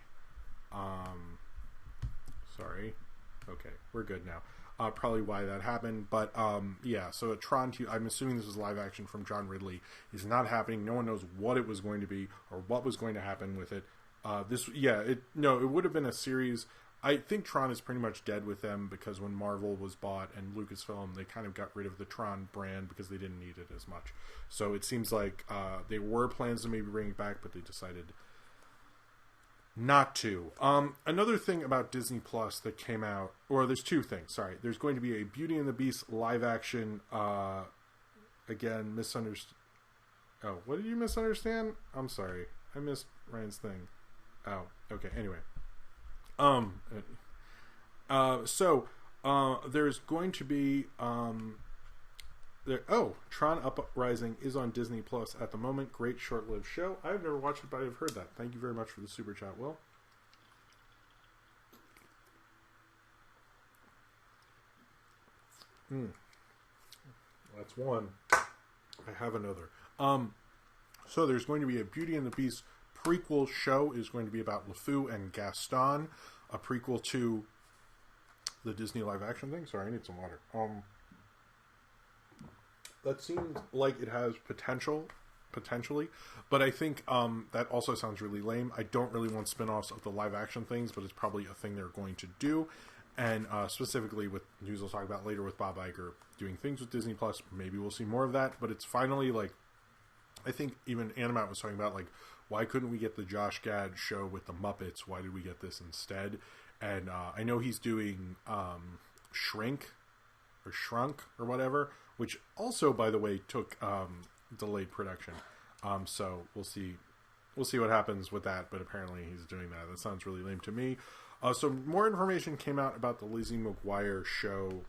Sorry, okay, we're good now. Probably why that happened, but yeah. So a Tron, I'm assuming this is live action from John Ridley, is not happening. No one knows what it was going to be or what was going to happen with it. It would have been a series. I think Tron is pretty much dead with them because when Marvel was bought and Lucasfilm, they kind of got rid of the Tron brand because they didn't need it as much. So it seems like they were plans to maybe bring it back, but they decided not to. Another thing about Disney Plus that came out, or there's two things, sorry. There's going to be a Beauty and the Beast live action, again, misunderstood. Oh, what did you misunderstand? I'm sorry. I missed Ryan's thing. Oh, okay, anyway. There's going to be, Tron Uprising is on Disney Plus at the moment. Great short-lived show. I've never watched it, but I've heard that. Thank you very much for the super chat, Will. That's one. I have another. So there's going to be a Beauty and the Beast prequel show. Is going to be about LeFou and Gaston, a prequel to the Disney live action thing. Sorry, I need some water. That seems like it has potentially, but I think that also sounds really lame. I don't really want spin-offs of the live action things, but it's probably a thing they're going to do. And specifically with news we'll talk about later with Bob Iger doing things with Disney Plus, maybe we'll see more of that. But it's finally like, I think even Animat was talking about like, why couldn't we get the Josh Gad show with the Muppets? Why did we get this instead? And I know he's doing Shrunk or whatever, which also, by the way, took delayed production. So we'll see what happens with that. But apparently he's doing that. That sounds really lame to me. So more information came out about the Lizzie Mcguire show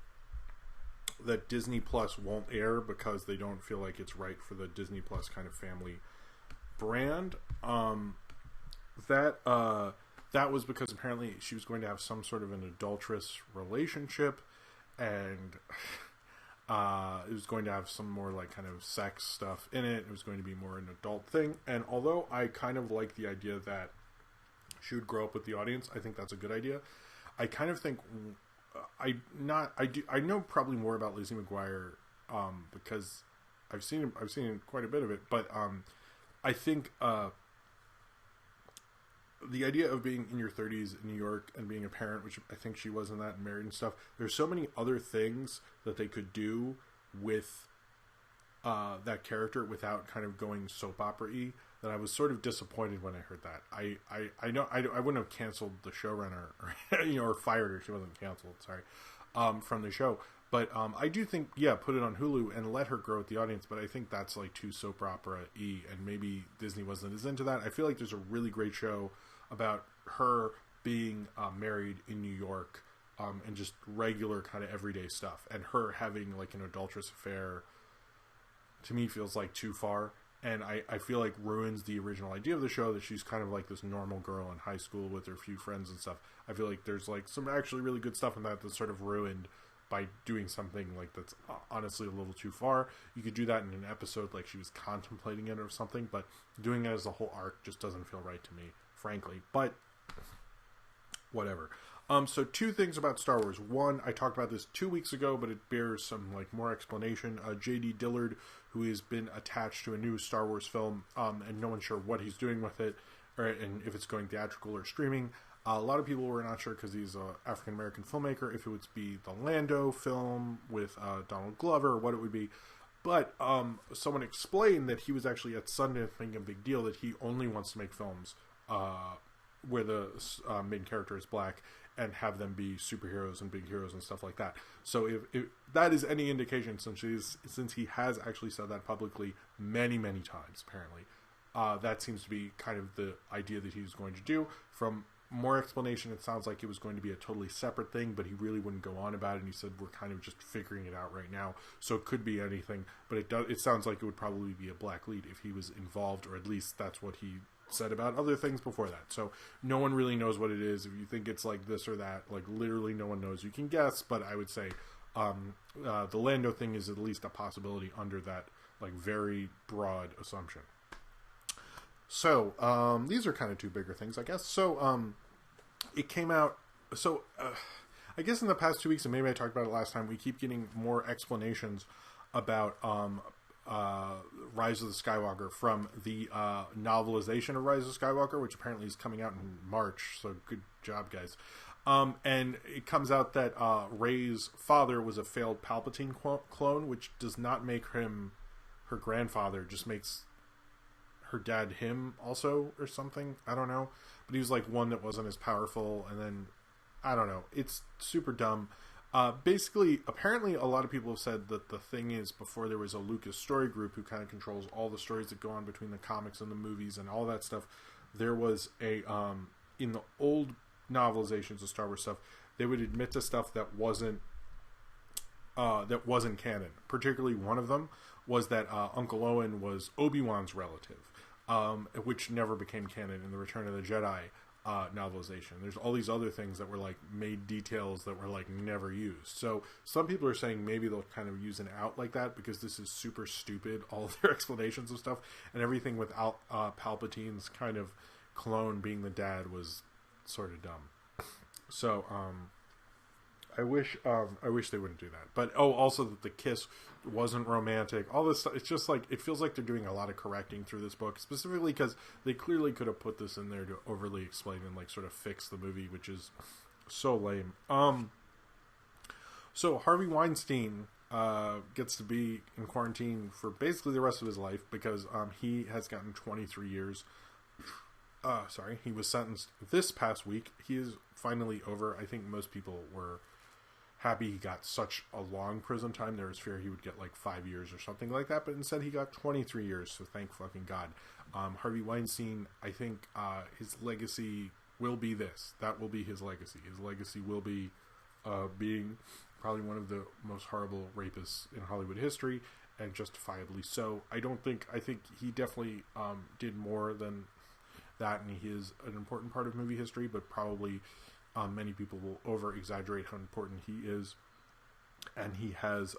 that Disney Plus won't air because they don't feel like it's right for the Disney Plus kind of family brand. That was because apparently she was going to have some sort of an adulterous relationship, and It was going to have some more like kind of sex stuff in it. It was going to be more an adult thing. And although I kind of like the idea that she would grow up with the audience, I think that's a good idea. I kind of think I know probably more about Lizzie McGuire because I've seen quite a bit of it, but I think the idea of being in your 30s in New York and being a parent, which I think she was in that, and married and stuff, there's so many other things that they could do with that character without kind of going soap opera-y, that I was sort of disappointed when I heard that. I know I wouldn't have canceled the showrunner or fired her. She wasn't canceled, sorry, from the show. But I do think, put it on Hulu and let her grow with the audience. But I think that's like too soap opera-y, and maybe Disney wasn't as into that. I feel like there's a really great show about her being married in New York and just regular kind of everyday stuff. And her having like an adulterous affair, to me, feels like too far. And I feel like ruins the original idea of the show, that she's kind of like this normal girl in high school with her few friends and stuff. I feel like there's like some actually really good stuff in that that's sort of ruined by doing something like that's honestly a little too far. You could do that in an episode like she was contemplating it or something, but doing it as a whole arc just doesn't feel right to me, frankly. But whatever. So two things about Star Wars. One, I talked about this 2 weeks ago, but it bears some like more explanation. J.D. Dillard, who has been attached to a new Star Wars film, and no one's sure what he's doing with it, and if it's going theatrical or streaming. A lot of people were not sure because he's an African-American filmmaker, if it would be the Lando film with Donald Glover, or what it would be. But someone explained that he was actually at Sundance making a big deal that he only wants to make films where the main character is black and have them be superheroes and big heroes and stuff like that. So if that is any indication, since he has actually said that publicly many, many times, apparently, that seems to be kind of the idea that he's going to do. From more explanation, it sounds like it was going to be a totally separate thing, but he really wouldn't go on about it, and he said we're kind of just figuring it out right now, so it could be anything, but it sounds like it would probably be a black lead if he was involved, or at least that's what he said about other things before that. So no one really knows what it is. If you think it's like this or that, like literally no one knows. You can guess, but I would say the Lando thing is at least a possibility under that like very broad assumption. So, these are kind of two bigger things, I guess. So, it came out, so, I guess in the past 2 weeks, and maybe I talked about it last time, we keep getting more explanations about, Rise of the Skywalker from the, novelization of Rise of Skywalker, which apparently is coming out in March, so good job, guys. And it comes out that, Rey's father was a failed Palpatine clone, which does not make him her grandfather, just makes her dad him also or something. I don't know. But he was like one that wasn't as powerful, and then I don't know. It's super dumb. Basically, apparently a lot of people have said that the thing is, before there was a Lucas story group who kind of controls all the stories that go on between the comics and the movies and all that stuff, there was a in the old novelizations of Star Wars stuff, they would admit to stuff that wasn't canon. Particularly one of them was that Uncle Owen was Obi-Wan's relative, which never became canon in the Return of the Jedi novelization. There's all these other things that were like made details that were like never used. So some people are saying maybe they'll kind of use an out like that because this is super stupid, all of their explanations of stuff, and everything without Palpatine's kind of clone being the dad was sort of dumb. So I wish they wouldn't do that. But also that the kiss wasn't romantic. All this stuff, it's just like, it feels like they're doing a lot of correcting through this book, specifically because they clearly could have put this in there to overly explain and like sort of fix the movie, which is so lame. So Harvey Weinstein gets to be in quarantine for basically the rest of his life because he has gotten 23 years. He was sentenced this past week. He is finally over. I think most people were happy he got such a long prison time. There was fear he would get like 5 years or something like that, but instead he got 23 years, so thank fucking God. Harvey Weinstein, I think his legacy will be this. That will be his legacy. His legacy will be being probably one of the most horrible rapists in Hollywood history, and justifiably so. I think he definitely did more than that, and he is an important part of movie history, but probably many people will over-exaggerate how important he is. And he has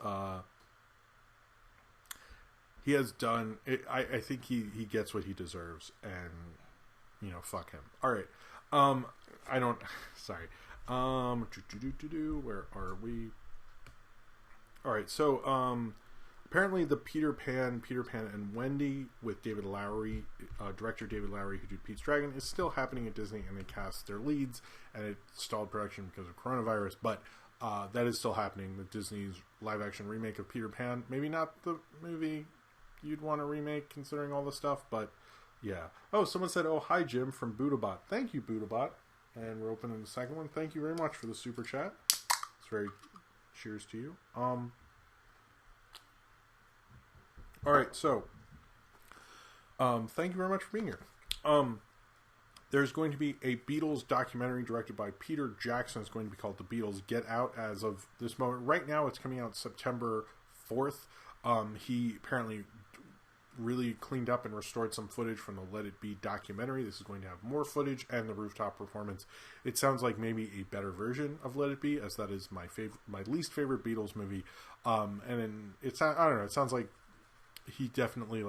he has done it. I think he gets what he deserves, and fuck him. All right. I don't. Sorry. Where are we? All right. So apparently the Peter Pan and Wendy with David Lowery, director David Lowery, who did Pete's Dragon, is still happening at Disney, and they cast their leads, and it stalled production because of coronavirus, but that is still happening. The Disney's live-action remake of Peter Pan, maybe not the movie you'd want to remake considering all the stuff, but yeah. Oh, someone said, "Oh, hi Jim" from Budabot. Thank you, Budabot. And we're opening the second one. Thank you very much for the super chat. It's very cheers to you. All right, so thank you very much for being here. There's going to be a Beatles documentary directed by Peter Jackson. It's going to be called The Beatles Get Out as of this moment. Right now, it's coming out September 4th. He apparently really cleaned up and restored some footage from the Let It Be documentary. This is going to have more footage and the rooftop performance. It sounds like maybe a better version of Let It Be, as that is my least favorite Beatles movie. And then I don't know. It sounds like he definitely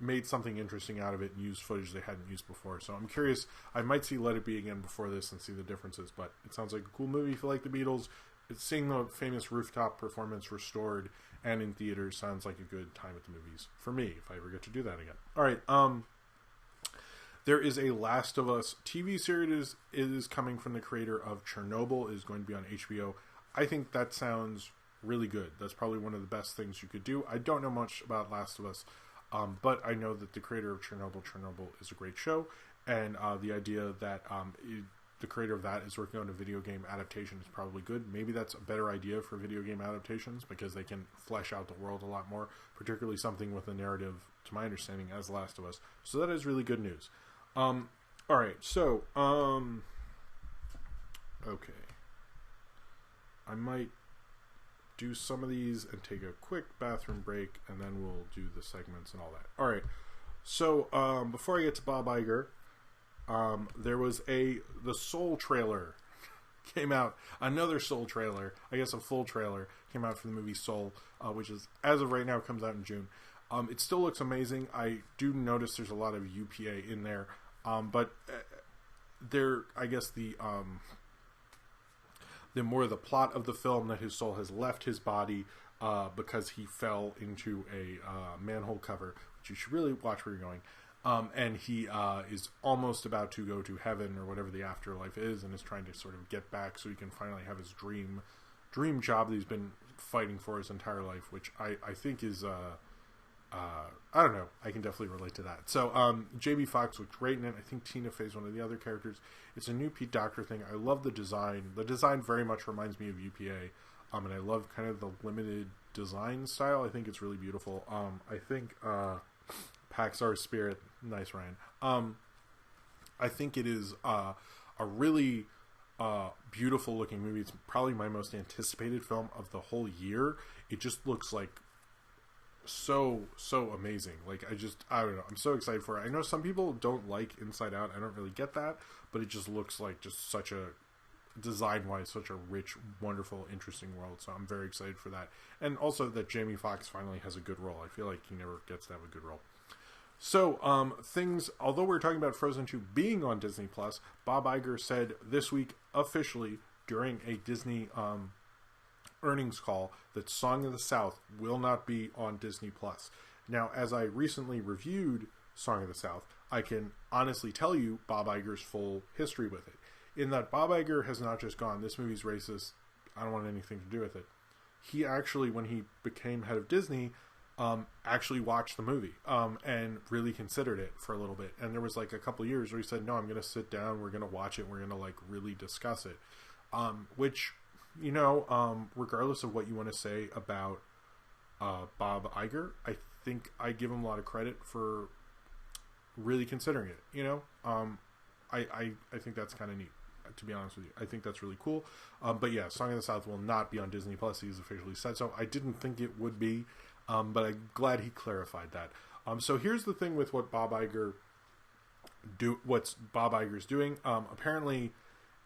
made something interesting out of it and used footage they hadn't used before. So I'm curious. I might see Let It Be again before this and see the differences. But it sounds like a cool movie if you like the Beatles. It's seeing the famous rooftop performance restored and in theaters sounds like a good time at the movies for me if I ever get to do that again. All right. There is a Last of Us TV series. It is coming from the creator of Chernobyl. It is going to be on HBO. I think that sounds really good. That's probably one of the best things you could do. I don't know much about Last of Us, but I know that the creator of Chernobyl is a great show, and the idea that the creator of that is working on a video game adaptation is probably good. Maybe that's a better idea for video game adaptations because they can flesh out the world a lot more, particularly something with a narrative, to my understanding, as Last of Us. So that is really good news. All right, so okay, I might do some of these and take a quick bathroom break, and then we'll do the segments and all that. All right. So before I get to Bob Iger, there was the Soul trailer came out. Another Soul trailer, I guess a full trailer, came out for the movie Soul, which is, as of right now, comes out in June. It still looks amazing. I do notice there's a lot of UPA in there, but I guess the more the plot of the film that his soul has left his body because he fell into a manhole cover, which you should really watch where you're going. And he is almost about to go to heaven or whatever the afterlife is, and is trying to sort of get back so he can finally have his dream job that he's been fighting for his entire life, which I think is I don't know. I can definitely relate to that. So Jamie Foxx looks great in it. I think Tina Fey's one of the other characters. It's a new Pete Docter thing. I love the design. The design very much reminds me of UPA, and I love kind of the limited design style. I think it's really beautiful. I think Paxar's Spirit, nice Ryan. I think it is a really beautiful looking movie. It's probably my most anticipated film of the whole year. It just looks like so amazing. I don't know. I'm so excited for it. I know some people don't like Inside Out. I don't really get that, but it just looks like just such a, design-wise, such a rich, wonderful, interesting world. So I'm very excited for that. And also that Jamie Foxx finally has a good role. I feel like he never gets to have a good role. So, although we're talking about Frozen 2 being on Disney+, Bob Iger said this week, officially, during a Disney earnings call, that Song of the South will not be on Disney+. Now, as I recently reviewed Song of the South, I can honestly tell you Bob Iger's full history with it. In that Bob Iger has not just gone, this movie's racist, I don't want anything to do with it. He actually, when he became head of Disney, actually watched the movie and really considered it for a little bit. And there was a couple years where he said, no, I'm going to sit down, we're going to watch it, we're going to really discuss it. Which, regardless of what you want to say about Bob Iger, I think I give him a lot of credit for really considering it, I think that's kind of neat, to be honest with you. I think that's really cool. But yeah, Song of the South will not be on Disney+. He's officially said so. I didn't think it would be, but I'm glad he clarified that. So here's the thing with what what's Bob Iger's doing. Apparently,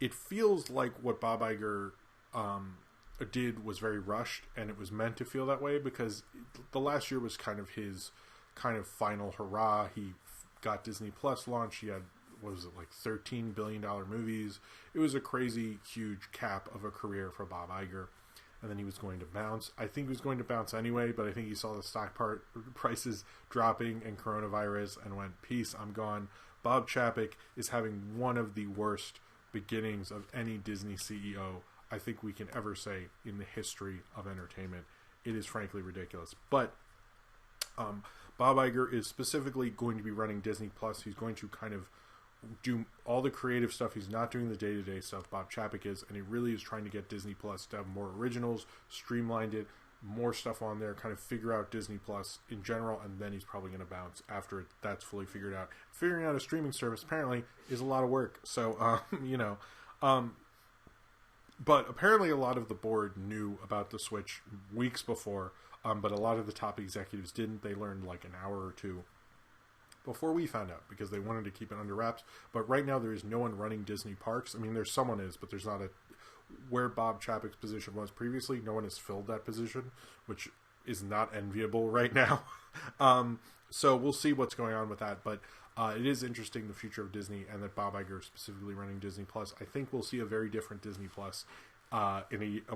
it feels like what Bob Iger was very rushed, and it was meant to feel that way because the last year was kind of his kind of final hurrah. He got Disney Plus launched. He had, what was it, like $13 billion movies. It was a crazy, huge cap of a career for Bob Iger. And then he was going to bounce. I think he was going to bounce anyway, but I think he saw the stock prices dropping and coronavirus and went, peace, I'm gone. Bob Chapek is having one of the worst beginnings of any Disney CEO I think we can ever say in the history of entertainment. It is frankly ridiculous. But Bob Iger is specifically going to be running Disney Plus. He's going to kind of do all the creative stuff. He's not doing the day-to-day stuff. Bob Chapek is, and he really is trying to get Disney Plus to have more originals, streamlined it, more stuff on there, kind of figure out Disney Plus in general, and then he's probably going to bounce after that's fully figured out. Figuring out a streaming service apparently is a lot of work. So, but apparently a lot of the board knew about the switch weeks before, but a lot of the top executives didn't. They learned like an hour or two before we found out because they wanted to keep it under wraps. But right now there is no one running Disney parks. I mean, there's someone is, but there's not a... Where Bob Chapek's position was previously, no one has filled that position, which is not enviable right now. So we'll see what's going on with that. But it is interesting, the future of Disney, and that Bob Iger is specifically running Disney Plus. I think we'll see a very different Disney Plus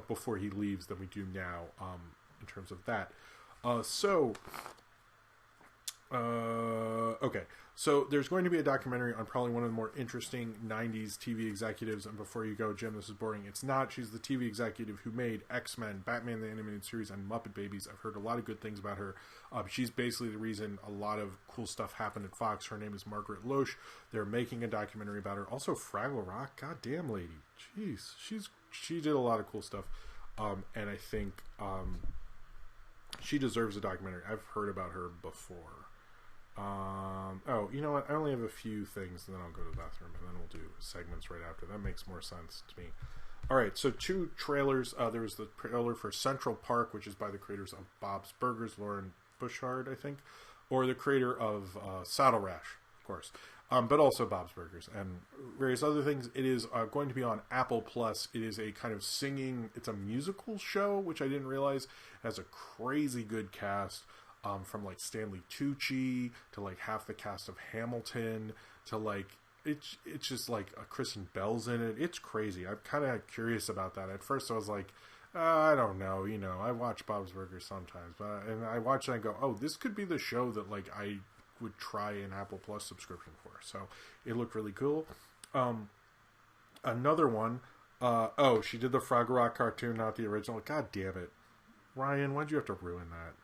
before he leaves than we do now in terms of that. Okay. So there's going to be a documentary on probably one of the more interesting 90s TV executives. And before you go, Jim, this is boring. It's not. She's the TV executive who made X-Men, Batman the Animated Series, and Muppet Babies. I've heard a lot of good things about her. She's basically the reason a lot of cool stuff happened at Fox. Her name is Margaret Loesch. They're making a documentary about her. Also, Fraggle Rock. Goddamn lady. Jeez. She did a lot of cool stuff. And I think she deserves a documentary. I've heard about her before. You know what? I only have a few things, and then I'll go to the bathroom, and then we'll do segments right after. That makes more sense to me. All right, so 2 trailers. There was the trailer for Central Park, which is by the creators of Bob's Burgers, Lauren Bouchard, I think, or the creator of Saddle Rash, of course, but also Bob's Burgers and various other things. It is going to be on Apple Plus. It is a kind of singing. It's a musical show, which I didn't realize. It has a crazy good cast. From like Stanley Tucci to like half the cast of Hamilton to like it's just like Kristen Bell's in it. It's crazy. I'm kind of curious about that. At first I was like, I don't know, I watch Bob's Burgers sometimes, and I watch it and I go, oh, this could be the show that like I would try an Apple Plus subscription for. So it looked really cool. Another one. She did the Fraggle Rock cartoon, not the original. God damn it, Ryan, why'd you have to ruin that?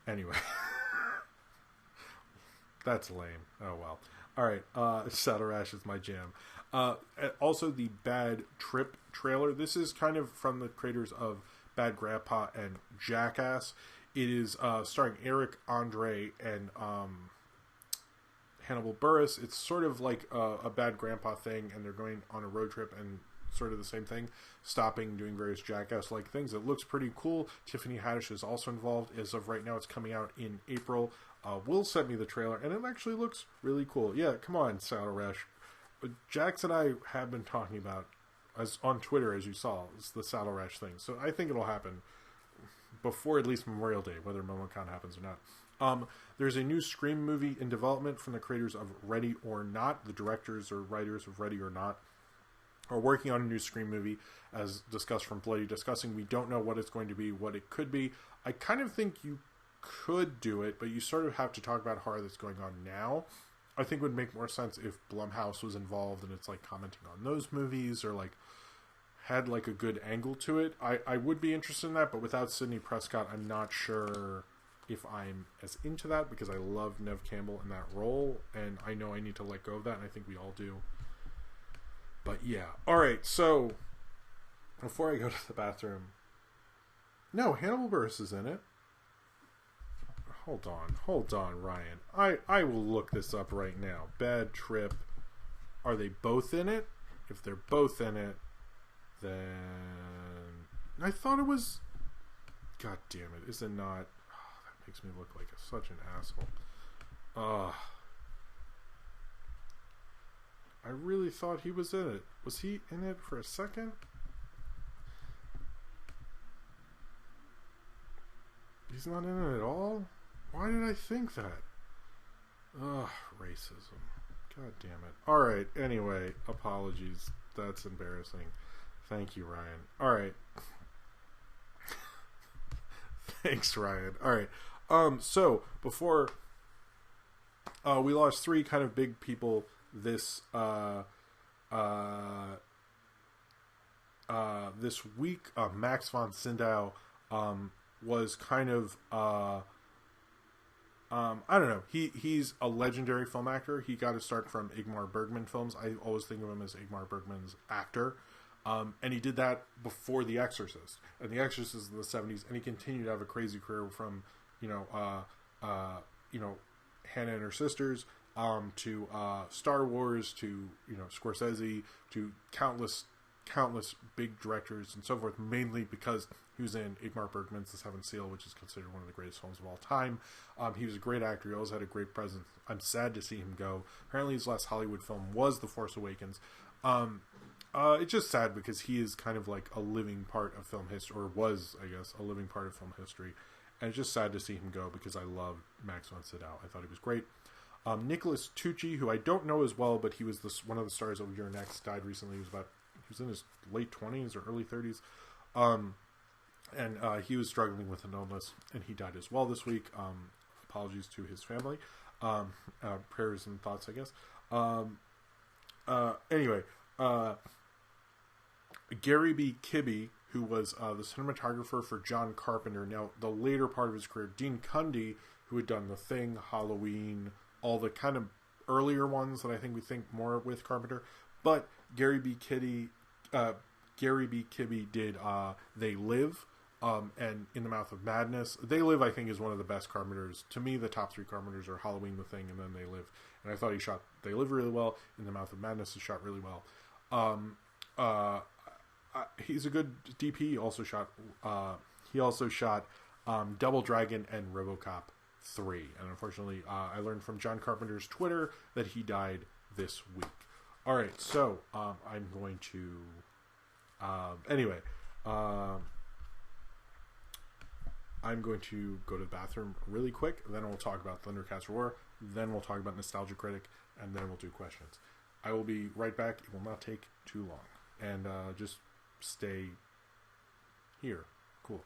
Anyway, that's lame. Oh well. All right, Saddle Rash is my jam. Also, the Bad Trip trailer. This is kind of from the creators of Bad Grandpa and Jackass. It is starring Eric Andre and Hannibal Buress. It's sort of like a Bad Grandpa thing, and they're going on a road trip and sort of the same thing, stopping, doing various Jackass-like things. It looks pretty cool. Tiffany Haddish is also involved. As of right now, it's coming out in April. Will sent me the trailer, and it actually looks really cool. Yeah, come on, Saddle Rash. But Jax and I have been talking about, as on Twitter, as you saw, it's the Saddle Rash thing. So I think it'll happen before at least Memorial Day, whether MomoCon happens or not. There's a new Scream movie in development from the creators of Ready or Not. The directors or writers of Ready or Not are working on a new Scream movie, as discussed from Bloody Discussing. We don't know what it's going to be, what it could be. I kind of think you could do it, but you sort of have to talk about horror that's going on now. I think it would make more sense if Blumhouse was involved and it's like commenting on those movies or like had like a good angle to it. I would be interested in that, but without Sidney Prescott, I'm not sure if I'm as into that because I love Neve Campbell in that role, and I know I need to let go of that, and I think we all do. But yeah. Alright, so before I go to the bathroom. No, Hannibal Buress is in it. Hold on, Ryan. I will look this up right now. Bad Trip. Are they both in it? If they're both in it, then I thought it was. God damn it. Is it not? Oh, that makes me look like such an asshole. I really thought he was in it. Was he in it for a second? He's not in it at all? Why did I think that? Ugh, racism. God damn it. Alright, anyway, apologies. That's embarrassing. Thank you, Ryan. Alright. Thanks, Ryan. Alright. So, before we lost 3 kind of big people this this week. Max von Sydow was kind of I don't know. He's a legendary film actor. He got his start from Ingmar Bergman films. I always think of him as Ingmar Bergman's actor. And he did that before The Exorcist. And The Exorcist is in the 70s, and he continued to have a crazy career from, Hannah and Her Sisters, to Star Wars, to, Scorsese, to countless big directors and so forth, mainly because he was in Ingmar Bergman's The Seventh Seal, which is considered one of the greatest films of all time. He was a great actor. He always had a great presence. I'm sad to see him go. Apparently his last Hollywood film was The Force Awakens. It's just sad because he is kind of like a living part of film history, or was, I guess, a living part of film history. And it's just sad to see him go because I loved Max von Sydow. I thought he was great. Nicholas Tucci, who I don't know as well, but he was one of the stars of Your Next, died recently. He was in his late 20s or early 30s. And he was struggling with an illness, and he died as well this week. Apologies to his family. Prayers and thoughts, I guess. Anyway, Gary B. Kibbe, who was the cinematographer for John Carpenter. Now, the later part of his career, Dean Cundey, who had done The Thing, Halloween, all the kind of earlier ones that I think we think more with Carpenter. But Gary B. Kibbe did They Live, and In the Mouth of Madness. They Live, I think, is one of the best Carpenters. To me, the top 3 Carpenters are Halloween, The Thing, and then They Live. And I thought he shot They Live really well. In the Mouth of Madness is shot really well. He's a good DP. He also shot Double Dragon and RoboCop 3. And unfortunately, I learned from John Carpenter's Twitter that he died this week. All right, so I'm going to... I'm going to go to the bathroom really quick. Then we'll talk about Thundercats Roar. Then we'll talk about Nostalgia Critic. And then we'll do questions. I will be right back. It will not take too long. And just stay here. Cool.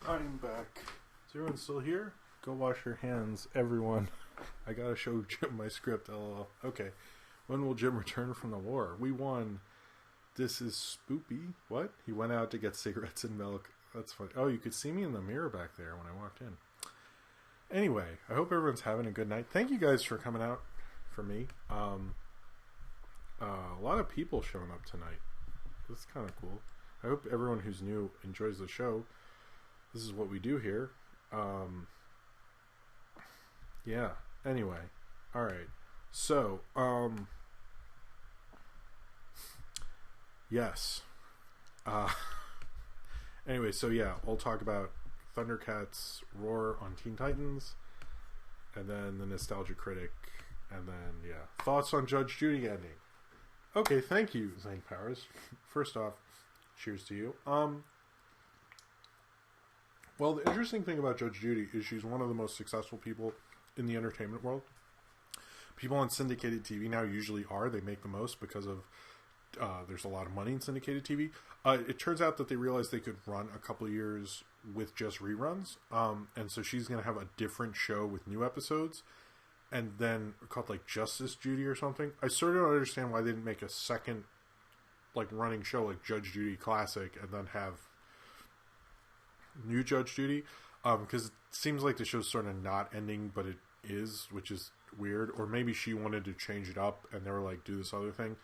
I'm back. Is everyone still here? Go wash your hands, everyone. I gotta show Jim my script. LOL. Okay. When will Jim return from the war? We won. This is spoopy. What? He went out to get cigarettes and milk. That's funny. Oh, you could see me in the mirror back there when I walked in. Anyway, I hope everyone's having a good night. Thank you guys for coming out for me. A lot of people showing up tonight. This is kind of cool. I hope everyone who's new enjoys the show. This is what we do here. Yeah. Anyway. All right. So, yes. Anyway, so yeah, we'll talk about Thundercats Roar on Teen Titans, and then the Nostalgia Critic, and then, yeah, thoughts on Judge Judy ending. Okay, thank you, Zane Powers. First off, cheers to you. Well, the interesting thing about Judge Judy is she's one of the most successful people in the entertainment world. People on syndicated TV now usually are. They make the most because of there's a lot of money in syndicated TV. It turns out that they realized they could run a couple of years with just reruns. And so she's going to have a different show with new episodes. And then called like Justice Judy or something. I sort of don't understand why they didn't make a second like running show like Judge Judy Classic and then have new Judge Judy. Because it seems like the show's sort of not ending, but it is, which is weird. Or maybe she wanted to change it up and they were like, do this other thing.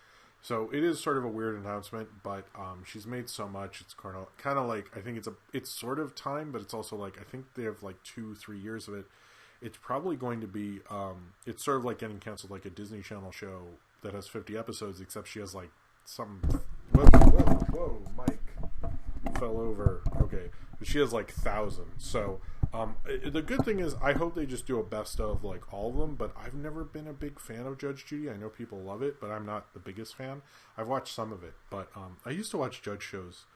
So it is sort of a weird announcement, but she's made so much. It's kind of like, I think it's sort of time, but it's also like, I think they have like 2-3 years of it. It's probably going to be, it's sort of like getting canceled like a Disney Channel show that has 50 episodes, except she has like some, whoa, Mike fell over. Okay. But she has like thousands. So, the good thing is I hope they just do a best of like all of them, but I've never been a big fan of Judge Judy. I know people love it, but I'm not the biggest fan. I've watched some of it, but, I used to watch Judge shows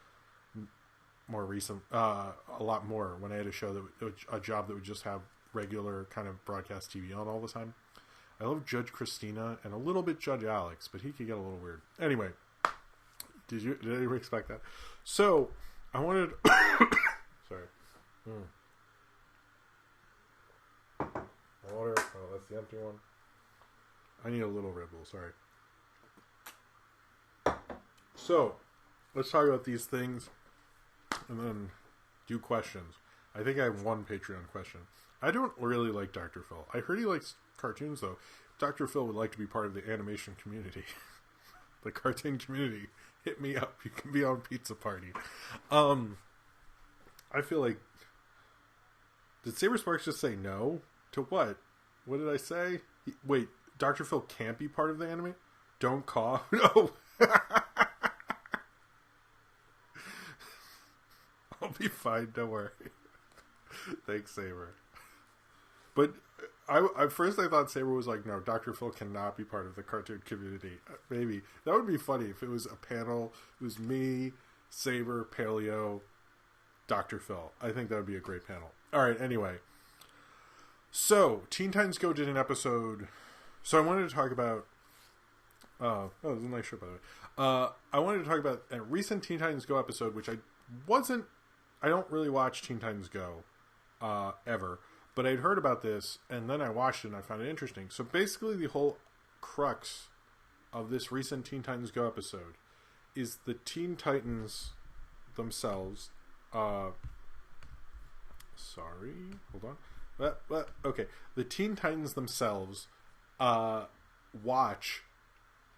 more recent, a lot more when I had a show a job that would just have regular kind of broadcast TV on all the time. I love Judge Christina and a little bit Judge Alex, but he could get a little weird. Anyway, did anyone expect that? So I wanted sorry. Water. Oh, that's the empty one. I need a little Red Bull, sorry. So let's talk about these things and then do questions. I think I have one Patreon question. I don't really like Dr. Phil. I heard he likes cartoons, though. Dr. Phil would like to be part of the animation community. The cartoon community. Hit me up. You can be on Pizza Party. I feel like... Did Saber Sparks just say no? To what? What did I say? Wait, Dr. Phil can't be part of the anime? Don't cough. No! I'll be fine, don't worry. Thanks, Saber. But at first I thought Saber was like, no, Dr. Phil cannot be part of the cartoon community. Maybe. That would be funny if it was a panel. It was me, Saber, Paleo, Dr. Phil. I think that would be a great panel. Alright, anyway. So, Teen Titans Go did an episode. So I wanted to talk about... oh, this is a nice shirt, by the way. I wanted to talk about a recent Teen Titans Go episode, which I don't really watch Teen Titans Go ever. But I'd heard about this, and then I watched it, and I found it interesting. So basically, the whole crux of this recent Teen Titans Go episode is the Teen Titans themselves. Sorry, hold on. Okay, the Teen Titans themselves watch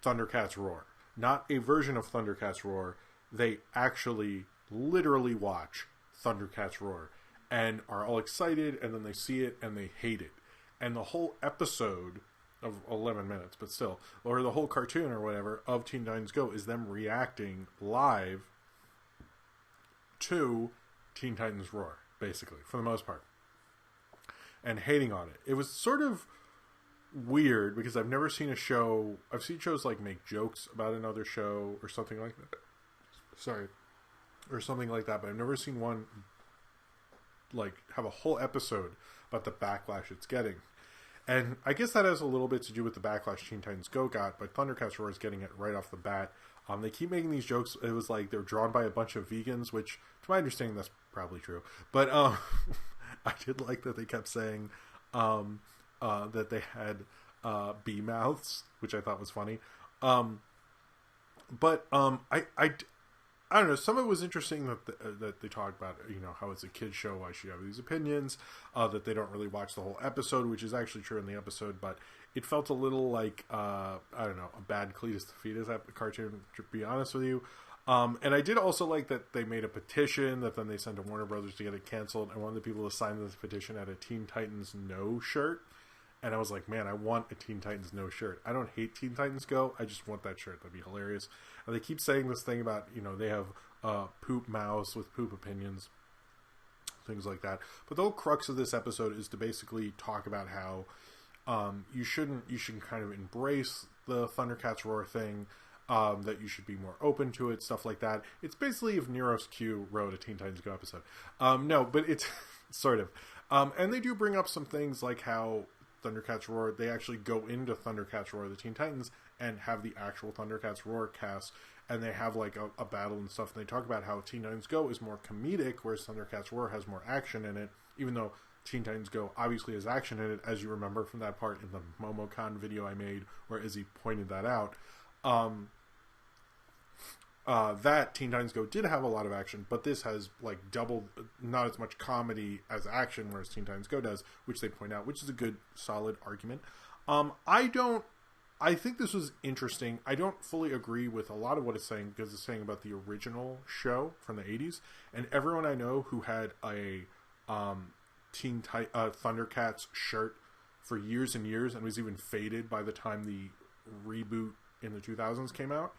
Thundercats Roar. Not a version of Thundercats Roar. They actually, literally watch Thundercats Roar. And are all excited, and then they see it, and they hate it. And the whole episode of 11 minutes, but still, or the whole cartoon or whatever of Teen Titans Go is them reacting live to Teen Titans Roar, basically, for the most part. And hating on it. It was sort of weird, because I've never seen a show... I've seen shows, like, make jokes about another show, or something like that. Sorry. Or something like that, but I've never seen one... like have a whole episode about the backlash it's getting. And I guess that has a little bit to do with the backlash Teen Titans Go got, but Thundercats Roar is getting it right off the bat. They keep making these jokes. It was like they're drawn by a bunch of vegans, which to my understanding that's probably true. But I did like that they kept saying that they had bee mouths, which I thought was funny. I I don't know. Some of it was interesting that they talked about, how it's a kid's show, why she have these opinions, that they don't really watch the whole episode, which is actually true in the episode, but it felt a little like, I don't know, a bad Cletus the Fetus cartoon, to be honest with you. And I did also like that they made a petition that then they sent to Warner Brothers to get it canceled, and one of the people who signed this petition had a Teen Titans No shirt. And I was like, man, I want a Teen Titans No shirt. I don't hate Teen Titans Go. I just want that shirt. That'd be hilarious. And they keep saying this thing about, they have poop mouse with poop opinions, things like that. But the whole crux of this episode is to basically talk about how you should kind of embrace the Thundercats Roar thing, that you should be more open to it, stuff like that. It's basically if Nero's Q wrote a Teen Titans Go episode. No, but it's sort of. And they do bring up some things like how Thundercats Roar, they actually go into Thundercats Roar, the Teen Titans, and have the actual Thundercats Roar cast, and they have like a battle and stuff, and they talk about how Teen Titans Go is more comedic, whereas Thundercats Roar has more action in it, even though Teen Titans Go obviously has action in it, as you remember from that part in the MomoCon video I made, where Izzy pointed that out. That Teen Titans Go did have a lot of action, but this has like doubled, not as much comedy as action, whereas Teen Titans Go does, which they point out, which is a good, solid argument. I think this was interesting. I don't fully agree with a lot of what it's saying, because it's saying about the original show from the 80s, and everyone I know who had a Thundercats shirt for years and years, and was even faded by the time the reboot in the 2000s came out,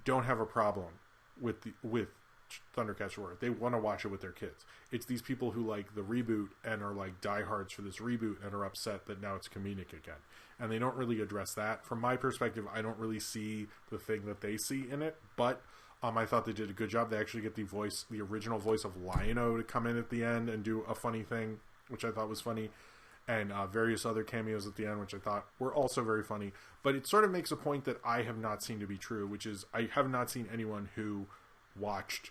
don't have a problem with Thundercats Roar. They want to watch it with their kids. It's these people who like the reboot and are like diehards for this reboot and are upset that now it's comedic again. And they don't really address that. From my perspective, I don't really see the thing that they see in it, but I thought they did a good job. They actually get the original voice of Lion-O to come in at the end and do a funny thing, which I thought was funny. And various other cameos at the end, which I thought were also very funny. But it sort of makes a point that I have not seen to be true, which is I have not seen anyone who watched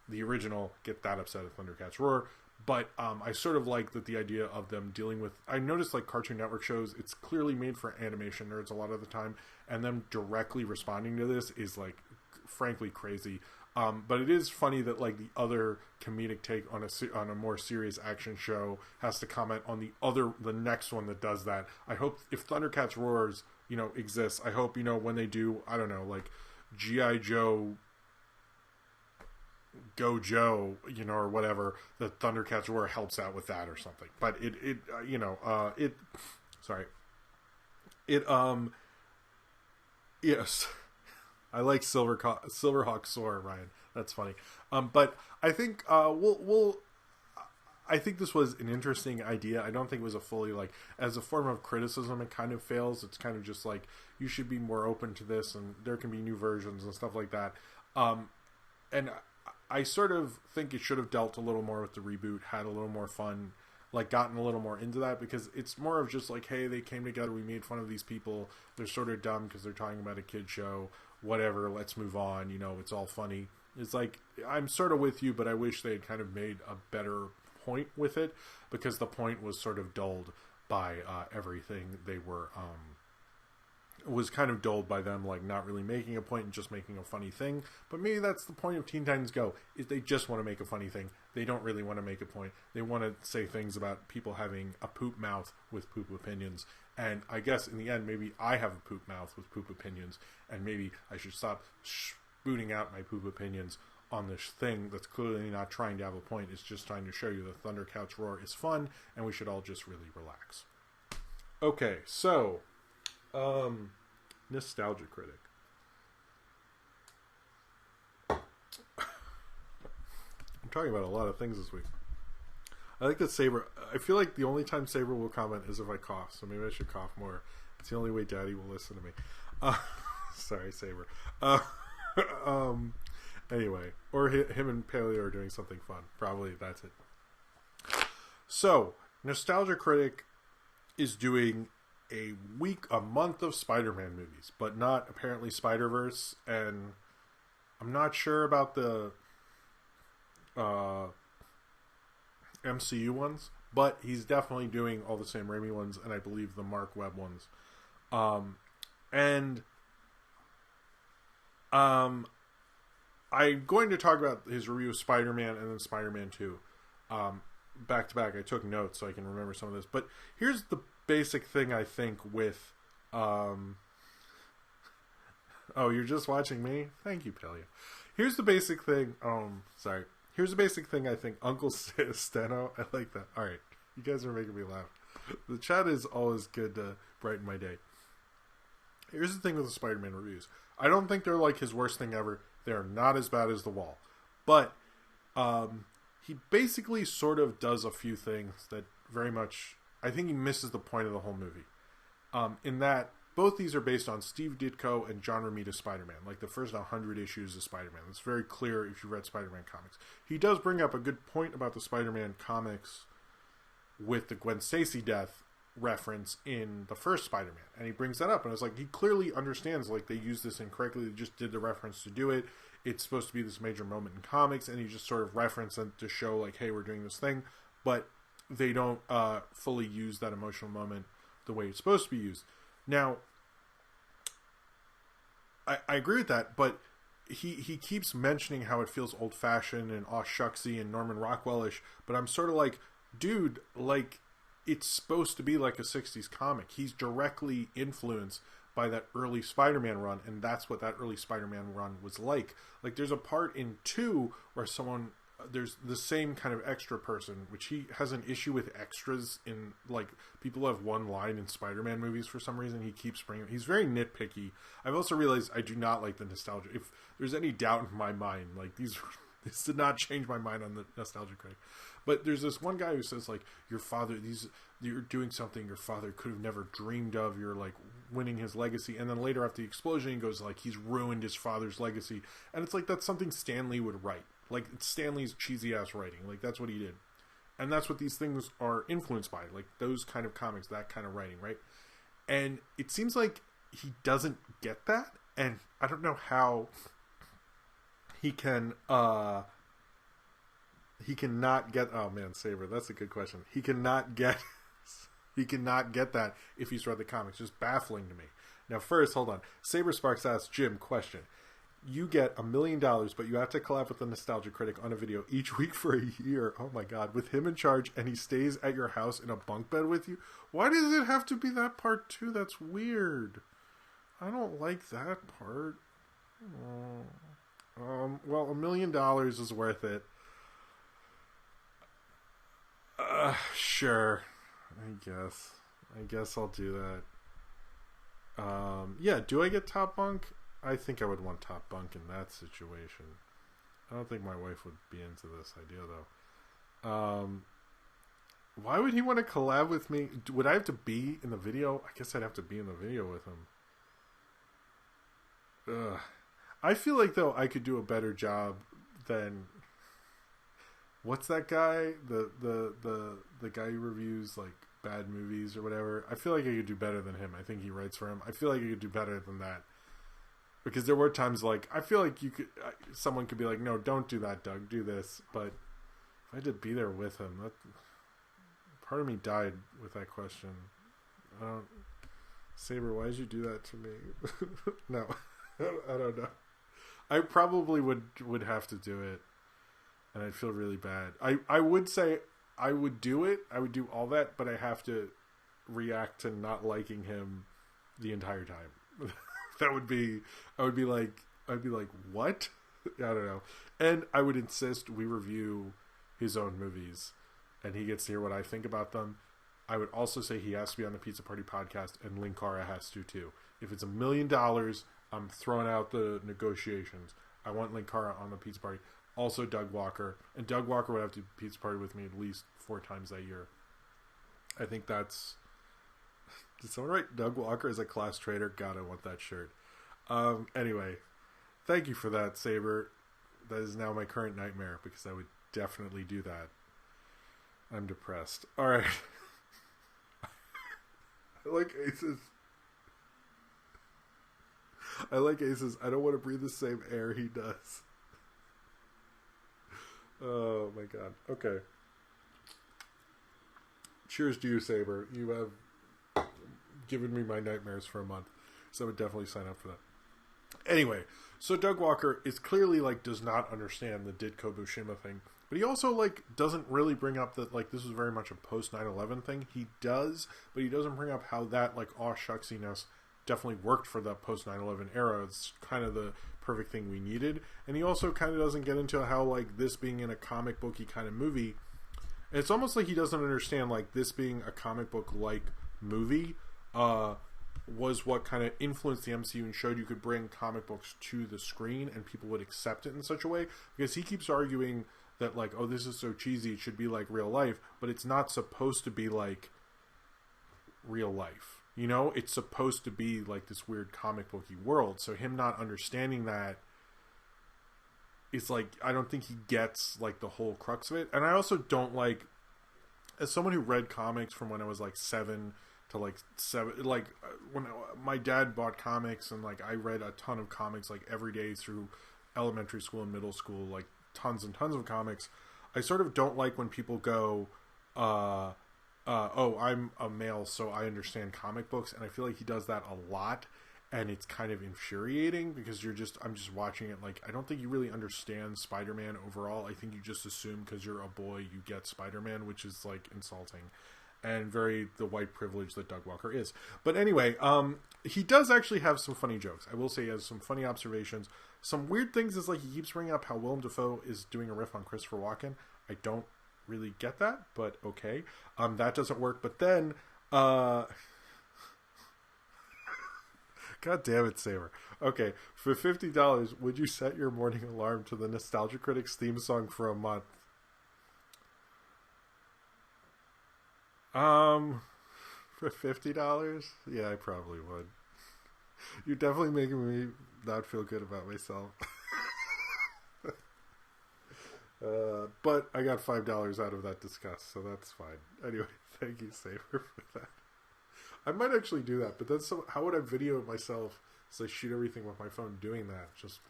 the original get that upset at Thundercats Roar. But I sort of like that the idea of them dealing with... I noticed like Cartoon Network shows, it's clearly made for animation nerds a lot of the time. And them directly responding to this is like, frankly, crazy. But it is funny that like the other comedic take on a more serious action show has to comment on the next one that does that. I hope if Thundercats Roars, exists, I hope, when they do, I don't know, like G.I. Joe, Go Joe, or whatever, the Thundercats Roar helps out with that or something. But yes. I like Silverhawk Soar, Ryan. That's funny. But I think I think this was an interesting idea. I don't think it was a fully as a form of criticism. It kind of fails. It's kind of just like you should be more open to this, and there can be new versions and stuff like that. And I sort of think it should have dealt a little more with the reboot, had a little more fun, gotten a little more into that, because it's more of just hey, they came together, we made fun of these people, they're sort of dumb because they're talking about a kid show, whatever, let's move on, it's all funny. It's I'm sort of with you, but I wish they had kind of made a better point with it, because the point was sort of dulled by everything they were was kind of dulled by them not really making a point and just making a funny thing. But maybe that's the point of Teen Titans Go, is they just want to make a funny thing. They don't really want to make a point. They want to say things about people having a poop mouth with poop opinions. And I guess in the end, maybe I have a poop mouth with poop opinions, and maybe I should stop spooting out my poop opinions on this thing that's clearly not trying to have a point. It's just trying to show you that Thundercats Roar is fun, and we should all just really relax. Okay, so Nostalgia Critic. I'm talking about a lot of things this week. I like that Saber... I feel like the only time Saber will comment is if I cough, so maybe I should cough more. It's the only way Daddy will listen to me. Sorry, Saber. Anyway, or him and Paleo are doing something fun. Probably that's it. So, Nostalgia Critic is doing a month of Spider-Man movies, but not apparently Spider-Verse, and I'm not sure about the MCU ones, but he's definitely doing all the Sam Raimi ones, and I believe the Mark Webb ones. I'm going to talk about his review of Spider-Man and then Spider-Man 2. Back to back. I took notes so I can remember some of this. But here's the basic thing I think with... oh, you're just watching me? Thank you, Pelia. Here's the basic thing... sorry. Here's the basic thing I think. Uncle Steno. I like that. Alright. You guys are making me laugh. The chat is always good to brighten my day. Here's the thing with the Spider-Man reviews. I don't think they're like his worst thing ever. They're not as bad as The Wall. But he basically sort of does a few things that very much... I think he misses the point of the whole movie. In that, both these are based on Steve Ditko and John Romita's Spider-Man. Like the first 100 issues of Spider-Man. It's very clear if you read Spider-Man comics. He does bring up a good point about the Spider-Man comics with the Gwen Stacy death reference in the first Spider-Man. And he brings that up. And it's like, he clearly understands, like, they used this incorrectly. They just did the reference to do it. It's supposed to be this major moment in comics. And he just sort of referenced it to show, like, hey, we're doing this thing. But they don't fully use that emotional moment the way it's supposed to be used. Now, I agree with that, but he keeps mentioning how it feels old-fashioned and aw-shucksy and Norman Rockwell-ish, but I'm sort of like, dude, like, it's supposed to be like a 60s comic. He's directly influenced by that early Spider-Man run, and that's what that early Spider-Man run was like. Like, there's a part in 2 where there's the same kind of extra person, which he has an issue with extras in, like, people have one line in Spider-Man movies for some reason. He keeps bringing... He's very nitpicky. I've also realized I do not like the nostalgia. If there's any doubt in my mind, like, this did not change my mind on the nostalgia critic. But there's this one guy who says, like, your father, you're doing something your father could have never dreamed of. You're, like, winning his legacy. And then later after the explosion, he goes, like, he's ruined his father's legacy. And it's like, that's something Stan Lee would write. Like, it's Stan Lee's cheesy-ass writing. Like, that's what he did. And that's what these things are influenced by. Like, those kind of comics, that kind of writing, right? And it seems like he doesn't get that. And I don't know how he can, he cannot get... Oh, man, Saber, that's a good question. He cannot get that if he's read the comics. Just baffling to me. Now, first, hold on. Saber Sparks asks, Jim, question. You get $1 million, but you have to collab with the Nostalgia Critic on a video each week for a year. Oh my god, with him in charge, and he stays at your house in a bunk bed with you? Why does it have to be that part too? That's weird. I don't like that part. Well, $1 million is worth it. Sure. I guess I'll do that. Yeah, do I get top bunk? I think I would want top bunk in that situation. I don't think my wife would be into this idea, though. Why would he want to collab with me? Would I have to be in the video? I guess I'd have to be in the video with him. Ugh. I feel like, though, I could do a better job than... What's that guy? The guy who reviews, like, bad movies or whatever. I feel like I could do better than him. I think he writes for him. I feel like I could do better than that. Because there were times, like, I feel like someone could be like, no, don't do that, Doug, do this. But if I had to be there with him, part of me died with that question. Saber, why did you do that to me? No, I don't know. I probably would have to do it, and I'd feel really bad. I would say I would do it. I would do all that, but I have to react to not liking him the entire time. I would be like, what? I don't know. And I would insist we review his own movies, and he gets to hear what I think about them. I would also say he has to be on the Pizza Party podcast, and Linkara has to too. If it's $1 million, I'm throwing out the negotiations. I want Linkara on the Pizza Party. Also Doug Walker. And Doug Walker would have to Pizza Party with me at least 4 times that year. I think that's... Did someone write Doug Walker as a class traitor? God, I want that shirt. Anyway, thank you for that, Saber. That is now my current nightmare, because I would definitely do that. I'm depressed. Alright. I like Aces. I don't want to breathe the same air he does. Oh my god. Okay. Cheers to you, Saber. You have given me my nightmares for a month, so I would definitely sign up for that. Anyway, so Doug Walker is clearly, like, does not understand the Ditko Bushima thing. But he also, like, doesn't really bring up that, like, this was very much a post 9/11 thing. He does, but he doesn't bring up how that, like, aw shucksiness definitely worked for the post 9/11 era. It's kind of the perfect thing we needed. And he also kind of doesn't get into how, like, this being in a comic booky kind of movie, it's almost like he doesn't understand, like, this being a comic book like movie was what kind of influenced the MCU and showed you could bring comic books to the screen and people would accept it in such a way. Because he keeps arguing that, like, oh, this is so cheesy, it should be like real life, but it's not supposed to be like real life. You know, it's supposed to be like this weird comic booky world. So him not understanding that, it's like, I don't think he gets, like, the whole crux of it. And I also don't, like, as someone who read comics from when I was, like, 7 to, like, 7, like, when my dad bought comics, and, like, I read a ton of comics, like, every day through elementary school and middle school, like, tons and tons of comics. I sort of don't like when people go, oh, I'm a male, so I understand comic books, and I feel like he does that a lot, and it's kind of infuriating, because I'm just watching it, like, I don't think you really understand Spider-Man overall. I think you just assume because you're a boy, you get Spider-Man, which is, like, insulting, and very the white privilege that Doug Walker is. But anyway, he does actually have some funny jokes. I will say he has some funny observations. Some weird things is, like, he keeps bringing up how Willem Dafoe is doing a riff on Christopher Walken. I don't really get that, but okay. That doesn't work. But then, God damn it, Saber. Okay, for $50, would you set your morning alarm to the Nostalgia Critics theme song for a month? For $50? Yeah, I probably would. You're definitely making me not feel good about myself. But I got $5 out of that disgust, so that's fine. Anyway, thank you, Saber, for that. I might actually do that, but then how would I video myself so I shoot everything with my phone doing that? Just,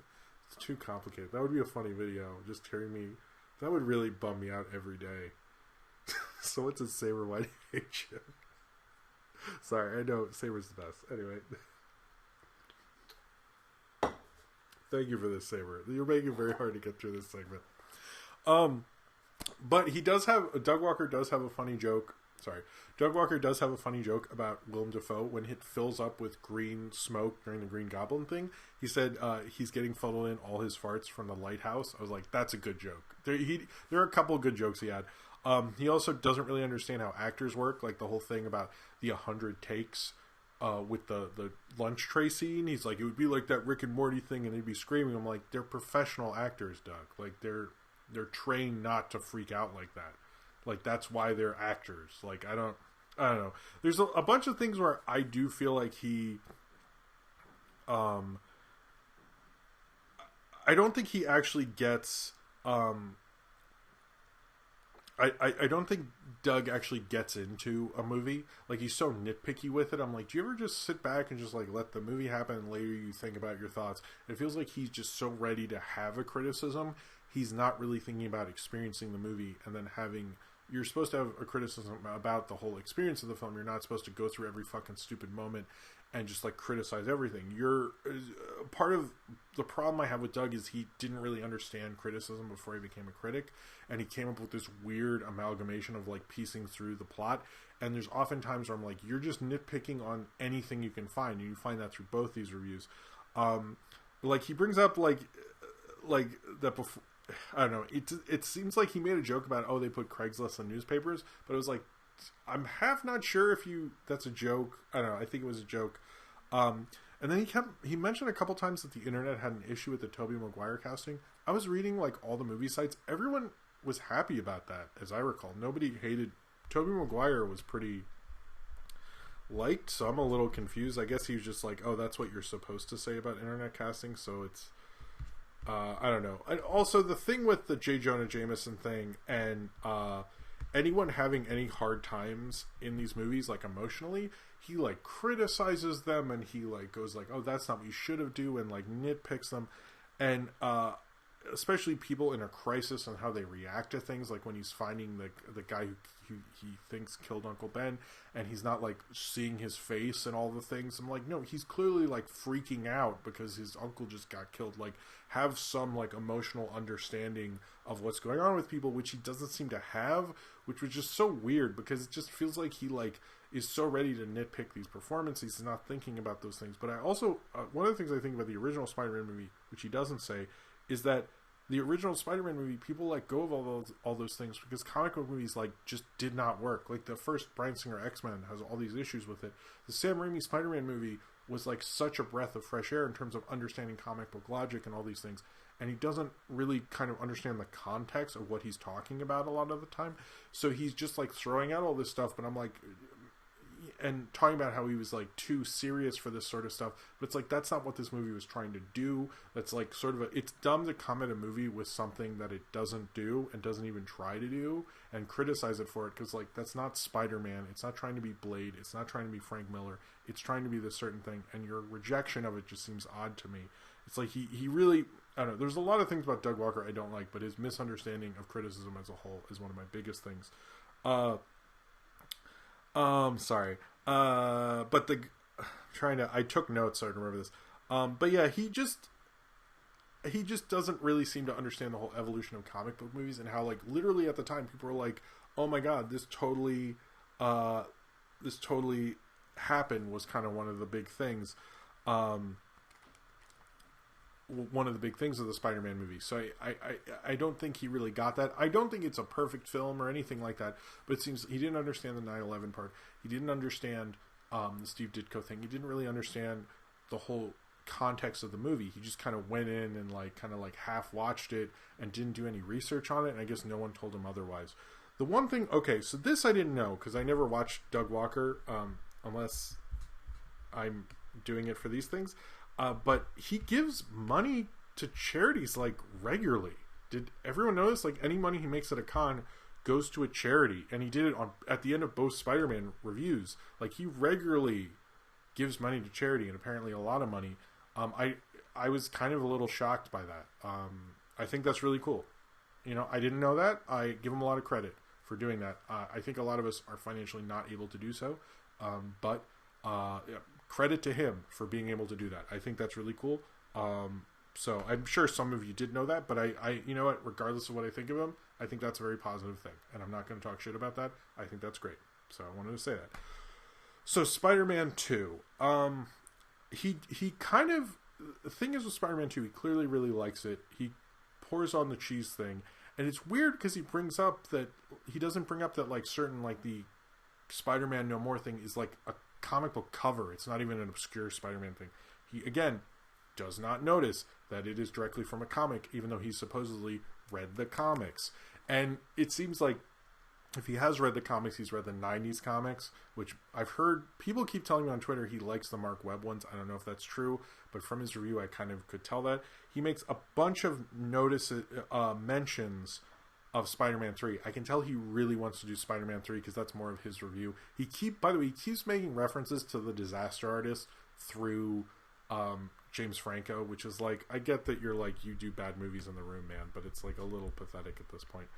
it's too complicated. That would be a funny video, just hearing me. That would really bum me out every day. So what's a Saber? Why do you hate you? Sorry, I know Saber's the best. Anyway. Thank you for this, Saber. You're making it very hard to get through this segment. But he does have, Doug Walker does have a funny joke. Sorry. Doug Walker does have a funny joke about Willem Dafoe when it fills up with green smoke during the Green Goblin thing. He said he's getting funneled in all his farts from the lighthouse. I was like, that's a good joke. There are a couple of good jokes he had. He also doesn't really understand how actors work, like the whole thing about the 100 takes with the lunch tray scene. He's like, it would be like that Rick and Morty thing, and they'd be screaming. I'm like, they're professional actors, Doug. Like, they're trained not to freak out like that. Like, that's why they're actors. Like, I don't know. There's a bunch of things where I do feel like he, I don't think he actually gets, I don't think Doug actually gets into a movie. Like, he's so nitpicky with it. I'm like, do you ever just sit back and just, like, let the movie happen and later you think about your thoughts? It feels like he's just so ready to have a criticism. He's not really thinking about experiencing the movie and then having... You're supposed to have a criticism about the whole experience of the film. You're not supposed to go through every fucking stupid moment and just, like, criticize everything. Part of the problem I have with Doug is he didn't really understand criticism before he became a critic, and he came up with this weird amalgamation of, like, piecing through the plot. And there's often times where I'm like, you're just nitpicking on anything you can find, and you find that through both these reviews. Like, he brings up, like that before... I don't know. It seems like he made a joke about, oh, they put Craigslist in newspapers, but it was like, I'm half not sure if that's a joke. I don't know. I think it was a joke. And then he mentioned a couple times that the internet had an issue with the Tobey Maguire casting. I was reading, like, all the movie sites. Everyone was happy about that, as I recall. Nobody hated. Tobey Maguire was pretty liked, so I'm a little confused. I guess he was just like, oh, that's what you're supposed to say about internet casting, so it's... I don't know. And also, the thing with the J. Jonah Jameson thing and anyone having any hard times in these movies, like, emotionally, he, like, criticizes them and he, like, goes like, oh, that's not what you should have do, and, like, nitpicks them. And especially people in a crisis and how they react to things, like when he's finding the guy who he thinks killed Uncle Ben, and he's not like seeing his face and all the things. I'm like, no, he's clearly like freaking out because his uncle just got killed. Like, have some like emotional understanding of what's going on with people, which he doesn't seem to have, which was just so weird, because it just feels like he like is so ready to nitpick these performances. He's not thinking about those things. But I also, one of the things I think about the original Spider-Man movie, which he doesn't say, is that the original Spider-Man movie, people let go of all those things because comic book movies like just did not work. Like the first Bryan Singer X-Men has all these issues with it. The Sam Raimi Spider-Man movie was like such a breath of fresh air in terms of understanding comic book logic and all these things. And he doesn't really kind of understand the context of what he's talking about a lot of the time. So he's just like throwing out all this stuff, but I'm like, and talking about how he was like too serious for this sort of stuff, but it's like that's not what this movie was trying to do. That's like sort of it's dumb to come at a movie with something that it doesn't do and doesn't even try to do and criticize it for it, because like that's not Spider-Man. It's not trying to be Blade. It's not trying to be Frank Miller. It's trying to be this certain thing, and your rejection of it just seems odd to me. It's like he really, I don't know, there's a lot of things about Doug Walker I don't like, but his misunderstanding of criticism as a whole is one of my biggest things. Sorry. But I took notes so I can remember this. But yeah, he just doesn't really seem to understand the whole evolution of comic book movies, and how like literally at the time people were like, oh my God, this totally happened, was kind of one of the big things. One of the big things of the Spider-Man movie. So I don't think he really got that. I don't think it's a perfect film or anything like that, but it seems he didn't understand the 9/11 part. He didn't understand the Steve Ditko thing. He didn't really understand the whole context of the movie. He just kind of went in and kind of half watched it and didn't do any research on it, and I guess no one told him otherwise. The one thing, okay, so this I didn't know, because I never watched Doug Walker unless I'm doing it for these things. But he gives money to charities regularly. Did everyone know this? Any money he makes at a con goes to a charity, and he did it at the end of both Spider-Man reviews. He regularly gives money to charity, and apparently a lot of money. I was kind of a little shocked by that. I think that's really cool. I didn't know that. I give him a lot of credit for doing that. I think a lot of us are financially not able to do so, but credit to him for being able to do that. I think that's really cool. So I'm sure some of you did know that, but I you know what, regardless of what I think of him, I think that's a very positive thing, and I'm not going to talk shit about that. I think that's great. So I wanted to say that. So Spider-Man 2, he kind of, the thing is with Spider-Man 2, he clearly really likes it. He pours on the cheese thing, and it's weird because he doesn't bring up that certain the Spider-Man No More thing is a comic book cover. It's not even an obscure Spider-Man thing. He again does not notice that it is directly from a comic, even though he supposedly read the comics. And it seems like if he has read the comics, he's read the 90s comics, which I've heard people keep telling me on Twitter he likes the Mark Webb ones. I don't know if that's true, but from his review I kind of could tell that. He makes a bunch of mentions of Spider-Man 3. I can tell he really wants to do Spider-Man 3 because that's more of his review. By the way, he keeps making references to the Disaster Artist through James Franco, which is I get that you're you do bad movies in the room, man, but it's a little pathetic at this point.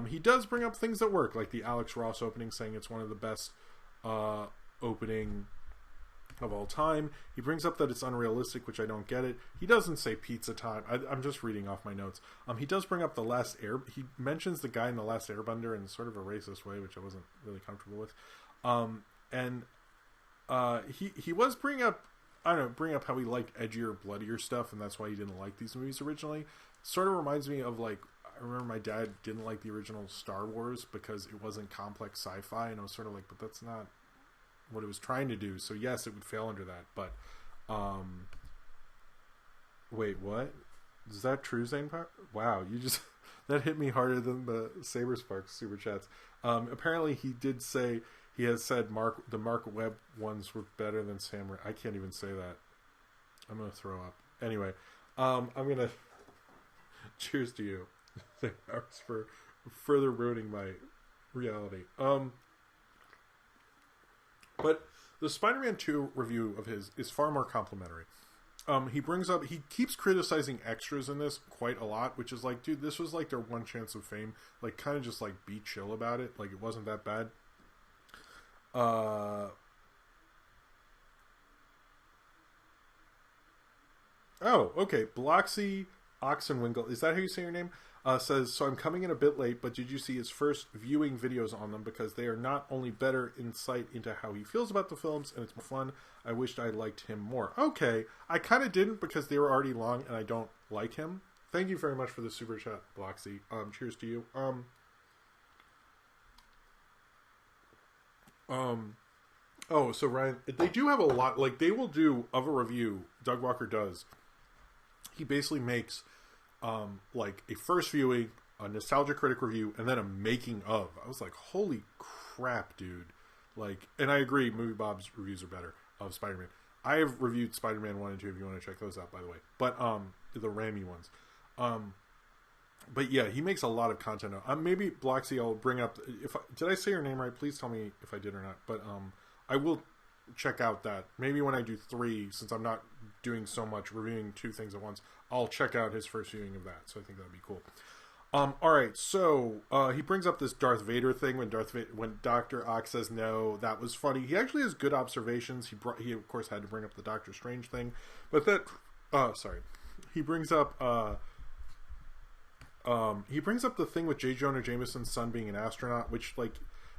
He does bring up things that work, like the Alex Ross opening, saying it's one of the best opening of all time. He brings up that it's unrealistic, which I don't get it. He doesn't say pizza time. I'm just reading off my notes. He does bring up he mentions the guy in The Last Airbender in sort of a racist way, which I wasn't really comfortable with. He was bring up how he liked edgier, bloodier stuff, and that's why he didn't like these movies originally. Sort of reminds me of I remember my dad didn't like the original Star Wars because it wasn't complex sci-fi, and I was sort of but that's not what it was trying to do. So yes, it would fail under that. But wait, what? Is that true, Zane Power? Wow, you just that hit me harder than the Saber Sparks super chats. Apparently he did say, he has said the Mark Webb ones were better than Sam. I can't even say that. I'm gonna throw up. Anyway, I'm gonna cheers to you for further ruining my reality. But the Spider-Man 2 review of his is far more complimentary. he keeps criticizing extras in this quite a lot, which is like, dude, this was like their one chance of fame. Like, kind of just like be chill about it. Like, it wasn't that bad. Oh, okay. Bloxy Oxenwinkel, is that how you say your name? Says, so I'm coming in a bit late, but did you see his first viewing videos on them? Because they are not only better insight into how he feels about the films, and it's more fun. I wished I liked him more. Okay, I kind of didn't because they were already long, and I don't like him. Thank you very much for the super chat, Bloxy. Cheers to you. Oh, so Ryan, they do have a lot, like, they will do, of a review, Doug Walker does, he basically makes, like, a first viewing, a nostalgia critic review, and then a making of. I was like, holy crap, dude. Like, and I agree, Movie Bob's reviews are better, of Spider-Man. I have reviewed Spider-Man 1 and 2, if you want to check those out, by the way. But, the Raimi ones. But yeah, he makes a lot of content. Maybe, Bloxy, I'll bring up, did I say your name right? Please tell me if I did or not. But, I will check out that. Maybe when I do 3, since I'm not doing so much, reviewing 2 things at once, I'll check out his first viewing of that. So I think that'd be cool. Alright, so, he brings up this Darth Vader thing when Dr. Ock says no. That was funny. He actually has good observations. He of course had to bring up the Doctor Strange thing. But that, he brings up, the thing with J. Jonah Jameson's son being an astronaut, which, like,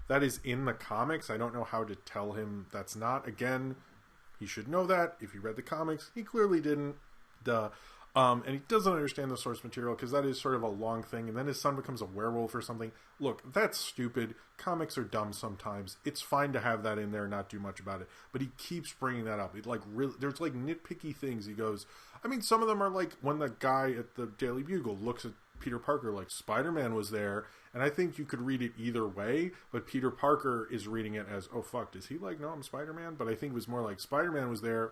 that is in the comics. I don't know how to tell him that's not. Again, he should know that. If he read the comics, he clearly didn't. Duh. And he doesn't understand the source material because that is sort of a long thing. And then his son becomes a werewolf or something. Look, that's stupid. Comics are dumb sometimes. It's fine to have that in there and not do much about it. But he keeps bringing that up. It, like, really, there's like nitpicky things. He goes, I mean, some of them are like when the guy at the Daily Bugle looks at Peter Parker like Spider-Man was there, and I think you could read it either way, but Peter Parker is reading it as, oh fuck, does he like, no, I'm Spider-Man? But I think it was more like Spider-Man was there,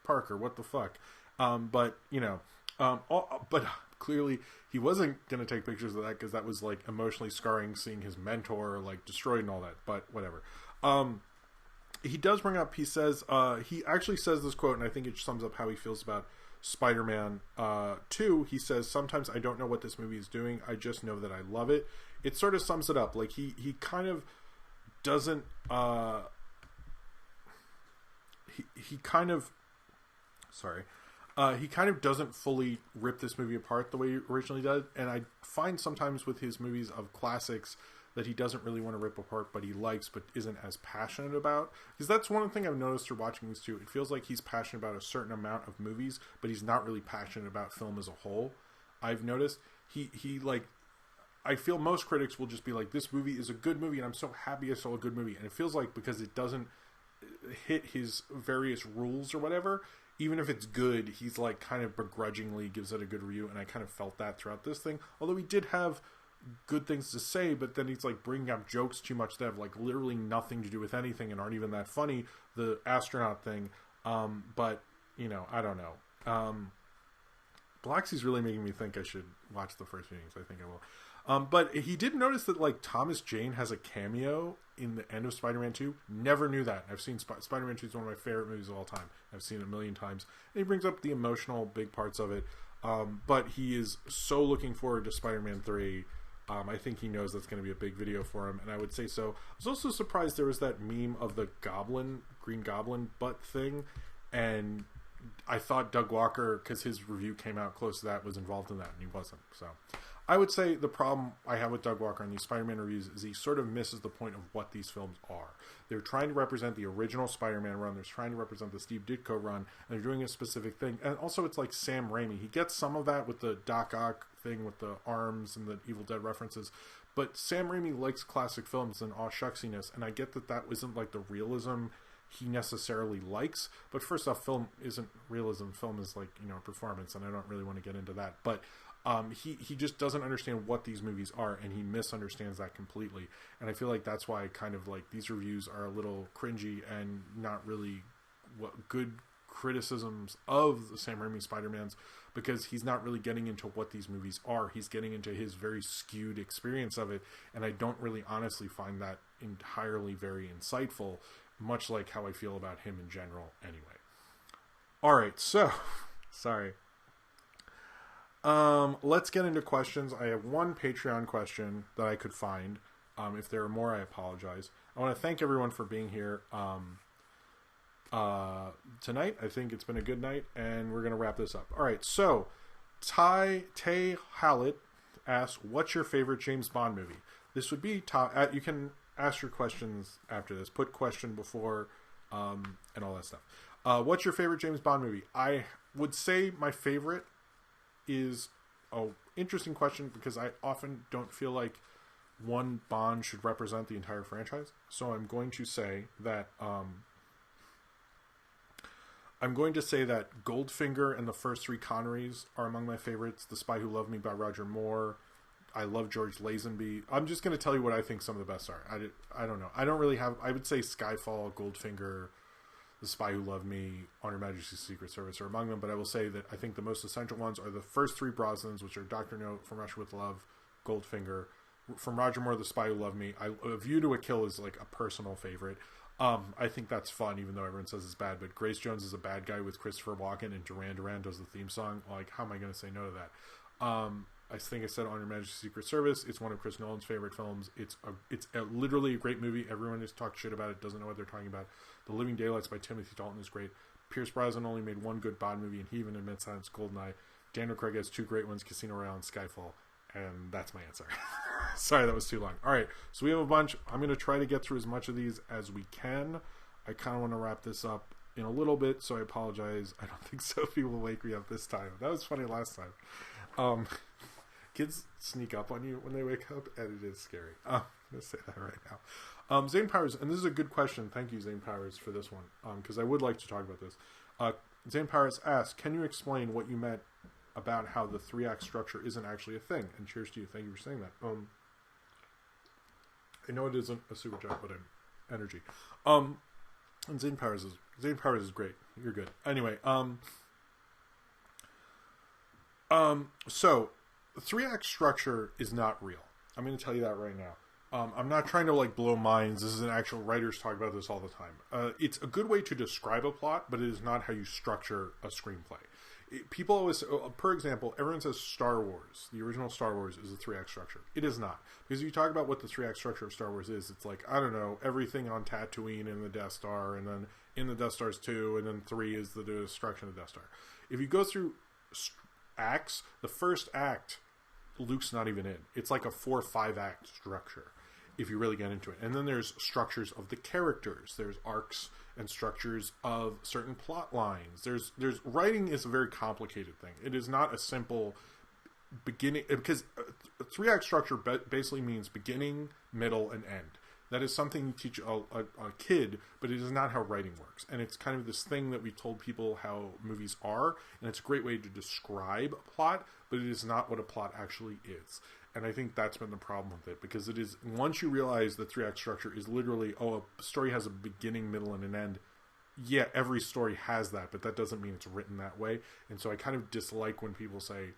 Parker, what the fuck? But, you know, but clearly he wasn't going to take pictures of that because that was like emotionally scarring, seeing his mentor like destroyed and all that, but whatever. He does bring up, he says, he actually says this quote, and I think it sums up how he feels about Spider-Man 2. He says, sometimes I don't know what this movie is doing, I just know that I love it. It sort of sums it up. Like, he kind of doesn't he kind of doesn't fully rip this movie apart the way he originally did, and I find sometimes with his movies of classics that he doesn't really want to rip apart, but he likes, but isn't as passionate about. Because that's one thing I've noticed through watching these two. It feels like he's passionate about a certain amount of movies, but he's not really passionate about film as a whole. I've noticed he like, I feel most critics will just be like, this movie is a good movie, and I'm so happy I saw a good movie. And it feels like because it doesn't hit his various rules or whatever, even if it's good, he's like kind of begrudgingly gives it a good review, and I kind of felt that throughout this thing. Although he did have good things to say, but then he's like bringing up jokes too much that have like literally nothing to do with anything and aren't even that funny. The astronaut thing, but you know, I don't know. Bloxy's really making me think I should watch the first meetings. I think I will. But he did notice that like Thomas Jane has a cameo in the end of Spider-Man 2. Never knew that. I've seen Spider-Man 2 is one of my favorite movies of all time. I've seen it a million times. And he brings up the emotional big parts of it. But he is so looking forward to Spider-Man 3. I think he knows that's going to be a big video for him, and I would say so. I was also surprised there was that meme of the Green Goblin butt thing, and I thought Doug Walker, because his review came out close to that, was involved in that, and he wasn't. So I would say the problem I have with Doug Walker on these Spider-Man reviews is he sort of misses the point of what these films are. They're trying to represent the original Spider-Man run, they're trying to represent the Steve Ditko run, and they're doing a specific thing. And also it's like Sam Raimi. He gets some of that with the Doc Ock thing with the arms and the Evil Dead references, but Sam Raimi likes classic films and aw shucksiness, and I get that that isn't like the realism he necessarily likes, but first off, film isn't realism. Film is like, you know, performance, and I don't really want to get into that, but he just doesn't understand what these movies are, and he misunderstands that completely. And I feel like that's why kind of like these reviews are a little cringy and not really good criticisms of the Sam Raimi Spider-Mans, because he's not really getting into what these movies are. He's getting into his very skewed experience of it, and I don't really honestly find that entirely very insightful, much like how I feel about him in general anyway. Alright, so Sorry. Let's get into questions. I have one Patreon question that I could find. If there are more, I apologize. I want to thank everyone for being here tonight. I think it's been a good night, and we're going to wrap this up. All right, so Tay Hallett asks, what's your favorite James Bond movie? This would be you can ask your questions after this. Put question before and all that stuff. What's your favorite James Bond movie? I would say my favorite is an interesting question because I often don't feel like one Bond should represent the entire franchise. So I'm going to say that Goldfinger and the first three Connerys are among my favorites. The Spy Who Loved Me by Roger Moore. I love George Lazenby. I'm just going to tell you what I think some of the best are. I don't know. I don't really have... I would say Skyfall, Goldfinger, The Spy Who Loved Me, On Her Majesty's Secret Service are among them, but I will say that I think the most essential ones are the first three Brosnans, which are Dr. No, From Russia with Love, Goldfinger. From Roger Moore, The Spy Who Loved Me. A View to a Kill is like a personal favorite. I think that's fun, even though everyone says it's bad, but Grace Jones is a bad guy with Christopher Walken, and Duran Duran does the theme song. Like, how am I going to say no to that? I think I said On Your Majesty's Secret Service. It's one of Chris Nolan's favorite films. It's literally a great movie. Everyone has talked shit about it, doesn't know what they're talking about. The Living Daylights by Timothy Dalton is great. Pierce Brosnan only made one good Bond movie, and he even admits that. It's Goldeneye. Daniel Craig has two great ones, Casino Royale and Skyfall. And that's my answer. Sorry, that was too long. All right, so we have a bunch. I'm going to try to get through as much of these as we can. I kind of want to wrap this up in a little bit, so I apologize. I don't think Sophie will wake me up this time. That was funny last time. Kids sneak up on you when they wake up, and it is scary. I'm going to say that right now. Zane Powers, and this is a good question. Thank you, Zane Powers, for this one, because I would like to talk about this. Zane Powers asks, can you explain what you meant about how the 3-act structure isn't actually a thing? And cheers to you. Thank you for saying that. I know it isn't a super chat, but I'm energy. And Zane Powers is great. You're good. Anyway, so the 3-act structure is not real. I'm going to tell you that right now. I'm not trying to like blow minds. This is an actual writers talk about this all the time. It's a good way to describe a plot, but it is not how you structure a screenplay. People always, per example, everyone says Star Wars, the original Star Wars is a 3-act structure. It is not. Because if you talk about what the 3-act structure of Star Wars is, it's like, I don't know, everything on Tatooine and the Death Star, and then in the Death Stars 2, and then 3 is the destruction of the Death Star. If you go through acts, the first act, Luke's not even in. It's like a 4 or 5 act structure, if you really get into it. And then there's structures of the characters. There's arcs and structures of certain plot lines. There's writing is a very complicated thing. It is not a simple beginning, because a 3-act structure basically means beginning, middle, and end. That is something you teach a kid, but it is not how writing works. And it's kind of this thing that we told people how movies are, and it's a great way to describe a plot, but it is not what a plot actually is. And I think that's been the problem with it, because it is, once you realize the 3-act structure is literally, a story has a beginning, middle, and an end. Yeah, every story has that, but that doesn't mean it's written that way. And so I kind of dislike when people say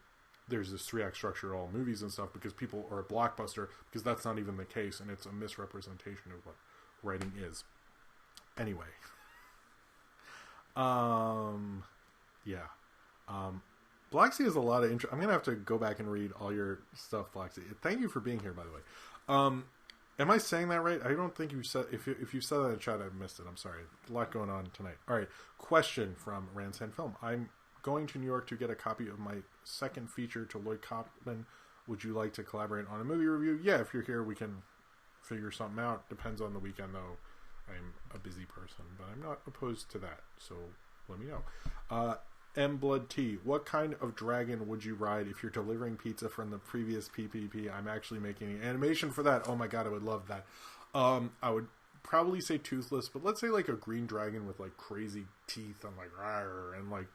there's this 3-act structure in all movies and stuff, because people are a blockbuster, because that's not even the case, and it's a misrepresentation of what writing is. Anyway. Blacksea has a lot of interest. I'm going to have to go back and read all your stuff, Blacksea. Thank you for being here, by the way. Am I saying that right? I don't think you said... If you said that in the chat, I missed it. I'm sorry. A lot going on tonight. All right. Question from Ransan Film. I'm going to New York to get a copy of my second feature to Lloyd Kaufman. Would you like to collaborate on a movie review? Yeah, if you're here, we can figure something out. Depends on the weekend, though. I'm a busy person, but I'm not opposed to that. So let me know. M Blood T, what kind of dragon would you ride if you're delivering pizza from the previous PPP? I'm actually making an animation for that. Oh my god, I would love that. I would probably say toothless, but let's say like a green dragon with like crazy teeth and like rawr, and like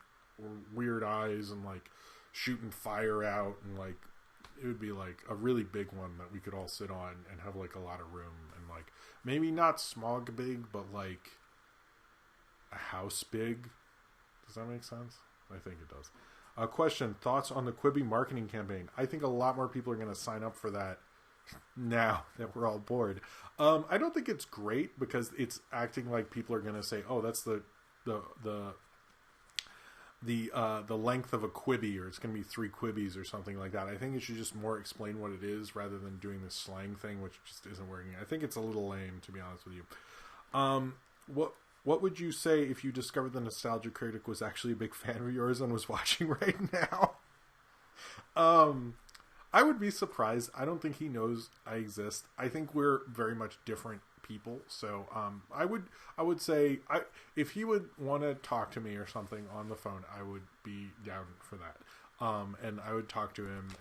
weird eyes and like shooting fire out, and like it would be like a really big one that we could all sit on and have like a lot of room, and like maybe not smog big, but like a house big. Does that make sense? I think it does. Question, thoughts on the Kibbe marketing campaign? I think a lot more people are going to sign up for that now that we're all bored. I don't think it's great, because it's acting like people are going to say, oh, that's the the length of a Kibbe, or it's going to be 3 Quibbes or something like that. I think it should just more explain what it is rather than doing this slang thing, which just isn't working. I think it's a little lame, to be honest with you. What would you say if you discovered the Nostalgia Critic was actually a big fan of yours and was watching right now? I would be surprised. I don't think he knows I exist. I think we're very much different people. So I would say if he would want to talk to me or something on the phone, I would be down for that. And I would talk to him,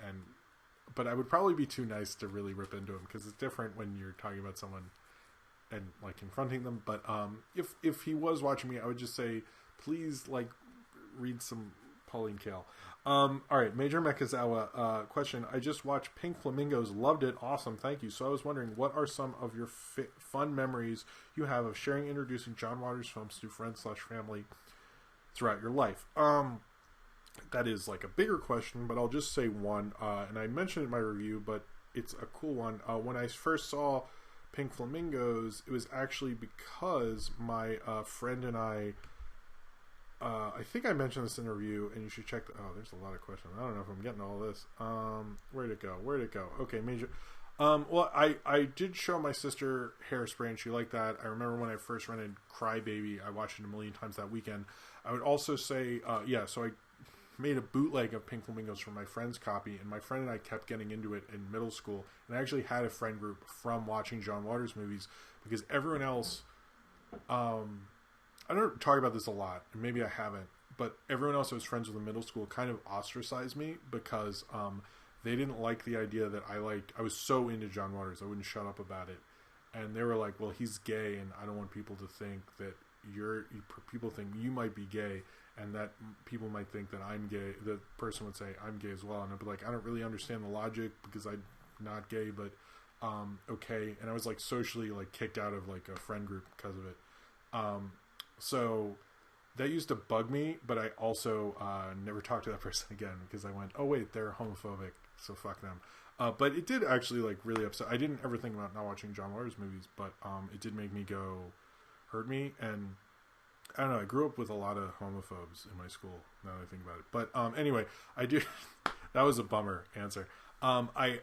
but I would probably be too nice to really rip into him, because it's different when you're talking about someone and like confronting them. But if he was watching me, I would just say, please, like, read some Pauline Kael. All right, Major Mekazawa, question. I just watched Pink Flamingos, loved it, awesome, thank you. So I was wondering, what are some of your fun memories you have of sharing, introducing John Waters films to friends/family throughout your life? That is like a bigger question, but I'll just say one, and I mentioned it in my review, but it's a cool one. When I first saw Pink Flamingos, it was actually because my friend and I think I mentioned this in a review, and you should check there's a lot of questions. I don't know if I'm getting all this. Where'd it go? Okay, Major. Well, I did show my sister Hairspray, and she liked that. I remember when I first rented Crybaby, I watched it a million times that weekend. I would also say, so I made a bootleg of Pink Flamingos from my friend's copy, and my friend and I kept getting into it in middle school, and I actually had a friend group from watching John Waters movies, because everyone else, I don't talk about this a lot, and maybe I haven't, but everyone else I was friends with in middle school kind of ostracized me, because they didn't like the idea that I was so into John Waters, I wouldn't shut up about it, and they were like, well, he's gay, and I don't want people to think that people think you might be gay, and that people might think that I'm gay. The person would say I'm gay as well, and I'd be like, I don't really understand the logic, because I'm not gay, but okay. And I was like socially like kicked out of like a friend group because of it. So that used to bug me, but I also never talked to that person again, because I went, oh wait, they're homophobic, so fuck them. But it did actually like really upset. I didn't ever think about not watching John Waters movies, but it did make me hurt me. And I don't know, I grew up with a lot of homophobes in my school, now that I think about it. But anyway, I do. That was a bummer answer. I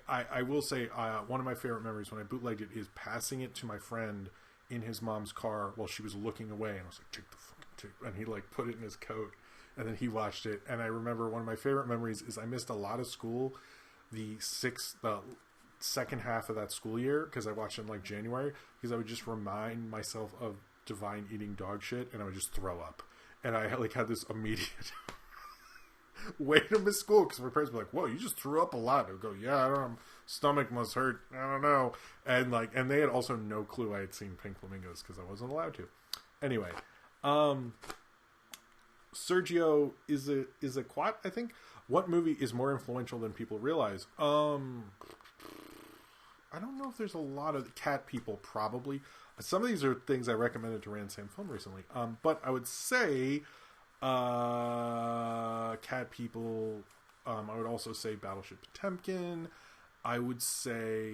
will say one of my favorite memories when I bootlegged it is passing it to my friend in his mom's car while she was looking away, and I was like, take the fucking tape, and he like put it in his coat, and then he watched it. And I remember one of my favorite memories is I missed a lot of school the second half of that school year, because I watched it in like January, because I would just remind myself of Divine eating dog shit, and I would just throw up, and I like had this immediate way to miss school, because my parents were like, whoa, you just threw up a lot. I would go, yeah, I don't know, stomach must hurt, I don't know. And they had also no clue I had seen Pink Flamingos, because I wasn't allowed to. Anyway, Sergio is a quat, I think. What movie is more influential than people realize? I don't know if there's a lot of Cat People, probably. Some of these are things I recommended to Rand Sam Film recently. But I would say Cat People. I would also say Battleship Potemkin. I would say,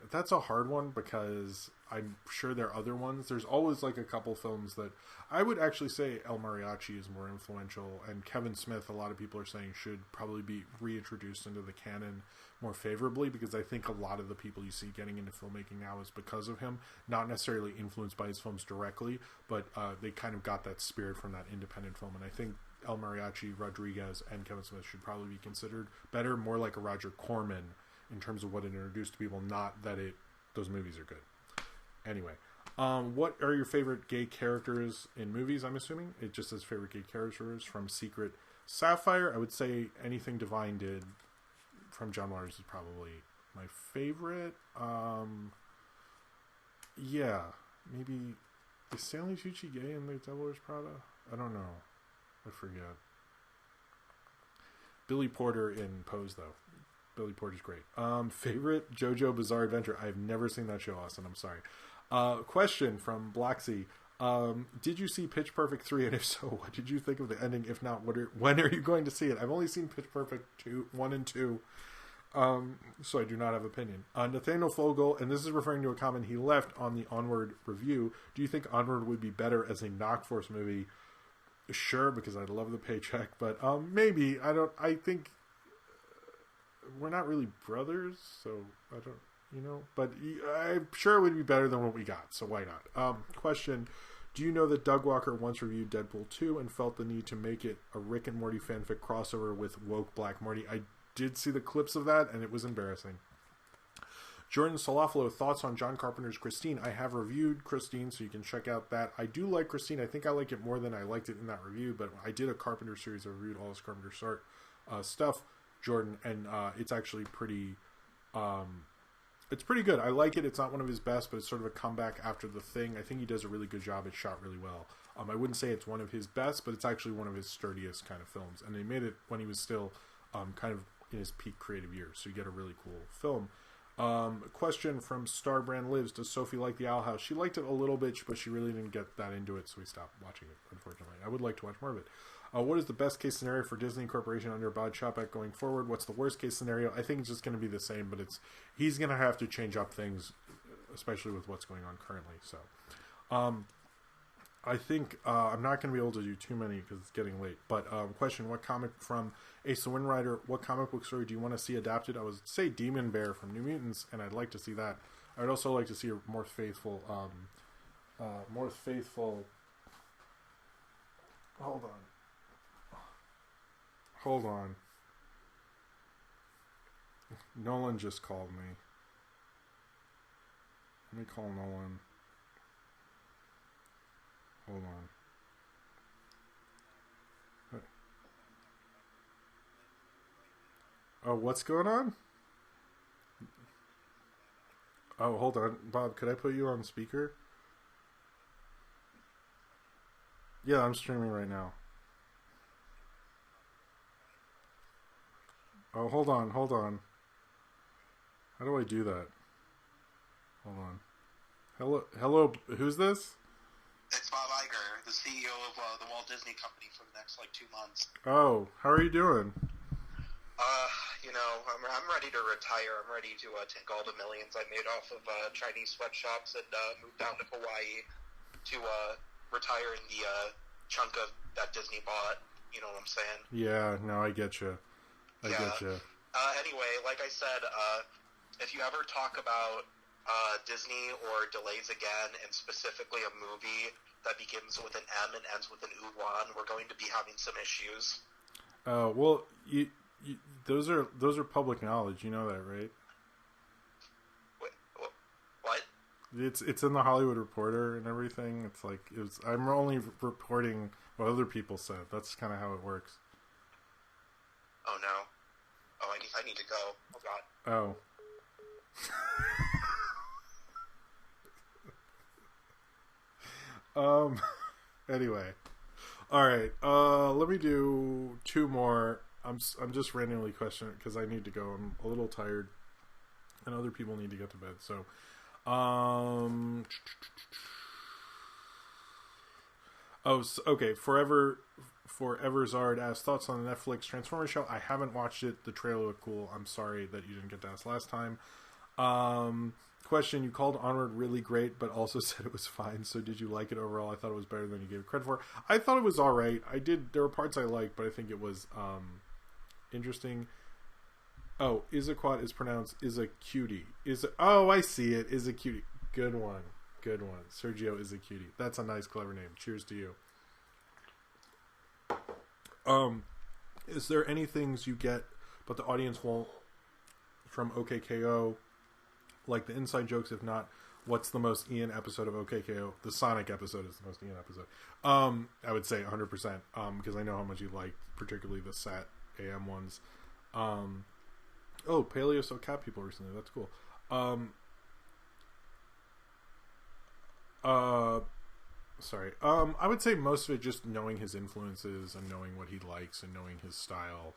that's a hard one, because I'm sure there are other ones. There's always like a couple films that I would actually say El Mariachi is more influential, and Kevin Smith, a lot of people are saying, should probably be reintroduced into the canon more favorably, because I think a lot of the people you see getting into filmmaking now is because of him, not necessarily influenced by his films directly, but they kind of got that spirit from that independent film. And I think El Mariachi, Rodriguez, and Kevin Smith should probably be considered better, more like a Roger Corman in terms of what it introduced to people, not that those movies are good. Anyway, what are your favorite gay characters in movies, I'm assuming? It just says favorite gay characters from Secret Sapphire. I would say anything Divine did from John Waters is probably my favorite. Maybe is Stanley Tucci gay in The Devil Wears Prada? I don't know. I forget. Billy Porter in Pose, though. Billy Porter's great. Favorite JoJo Bizarre Adventure. I've never seen that show, Austin. I'm sorry. Question from Blacksea. Did you see Pitch Perfect 3? And if so, what did you think of the ending? If not, when are you going to see it? I've only seen Pitch Perfect 1 and 2. So I do not have opinion. Nathaniel Fogel, and this is referring to a comment he left on the Onward review. Do you think Onward would be better as a Knockforce movie Sure, because I love the paycheck, but maybe I think we're not really brothers, so I don't, but I'm sure it would be better than what we got, so why not? Question: do you know that Doug Walker once reviewed Deadpool 2 and felt the need to make it a Rick and Morty fanfic crossover with woke Black Morty? I did see the clips of that, and it was embarrassing. Jordan Solofalo, thoughts on John Carpenter's Christine? I have reviewed Christine, so you can check out that. I do like Christine. I think I like it more than I liked it in that review, but I did a Carpenter series. I reviewed all his Carpenter stuff, Jordan, and it's actually pretty... it's pretty good. I like it. It's not one of his best, but it's sort of a comeback after The Thing. I think he does a really good job. It's shot really well. I wouldn't say it's one of his best, but it's actually one of his sturdiest kind of films. And they made it when he was still kind of in his peak creative years, so you get a really cool film. Question from Starbrand Lives: does Sophie like the Owl House? She liked it a little bit, but she really didn't get that into it, so we stopped watching it, unfortunately. I would like to watch more of it. What is the best case scenario for Disney Corporation under Bob Chapek going forward? What's the worst case scenario? I think it's just going to be the same, but he's going to have to change up things, especially with what's going on currently. So, I think I'm not going to be able to do too many because it's getting late. But question: what comic from Ace the Wind Rider? What comic book story do you want to see adapted? I would say Demon Bear from New Mutants, and I'd like to see that. I'd also like to see a more faithful. Hold on. Nolan just called me. Let me call Nolan. Hold on. Oh, what's going on? Oh, hold on. Bob, could I put you on speaker? Yeah, I'm streaming right now. Oh, hold on. How do I do that? Hold on. Hello, who's this? It's Bob Iger, the CEO of the Walt Disney Company for the next 2 months. Oh, how are you doing? I'm ready to retire. I'm ready to take all the millions I made off of Chinese sweatshops and move down to Hawaii to retire in the chunk of that Disney bought. You know what I'm saying? Yeah, no, I get you. Anyway, like I said, if you ever talk about Disney or delays again, and specifically a movie that begins with an M and ends with an Uwan, we're going to be having some issues. Well, those are public knowledge. You know that, right? Wait, what? It's in the Hollywood Reporter and everything. It's like I'm only reporting what other people said. That's kind of how it works. Oh no! Oh, I need to go. Oh god. Oh. Anyway. Alright, let me do 2 more. I'm just randomly questioning it because I need to go. I'm a little tired. And other people need to get to bed. So, okay. Forever Zard asks, thoughts on the Netflix Transformers show? I haven't watched it. The trailer looked cool. I'm sorry that you didn't get to ask last time. Question: you called Onward really great, but also said it was fine. So did you like it overall? I thought it was better than you gave it credit for. I thought it was all right. There were parts I liked, but I think it was interesting. Oh, Izaquat is pronounced is a cutie. Oh, I see it. Is a cutie. Good one. Sergio is a cutie. That's a nice, clever name. Cheers to you. Is there any things you get but the audience won't from OKKO? Like the inside jokes, if not, what's the most Ian episode of OKKO? The Sonic episode is the most Ian episode. I would say 100%, because I know how much you like, particularly the Sat AM ones. Paleo So Cat people recently. That's cool. Sorry. I would say most of it just knowing his influences and knowing what he likes and knowing his style.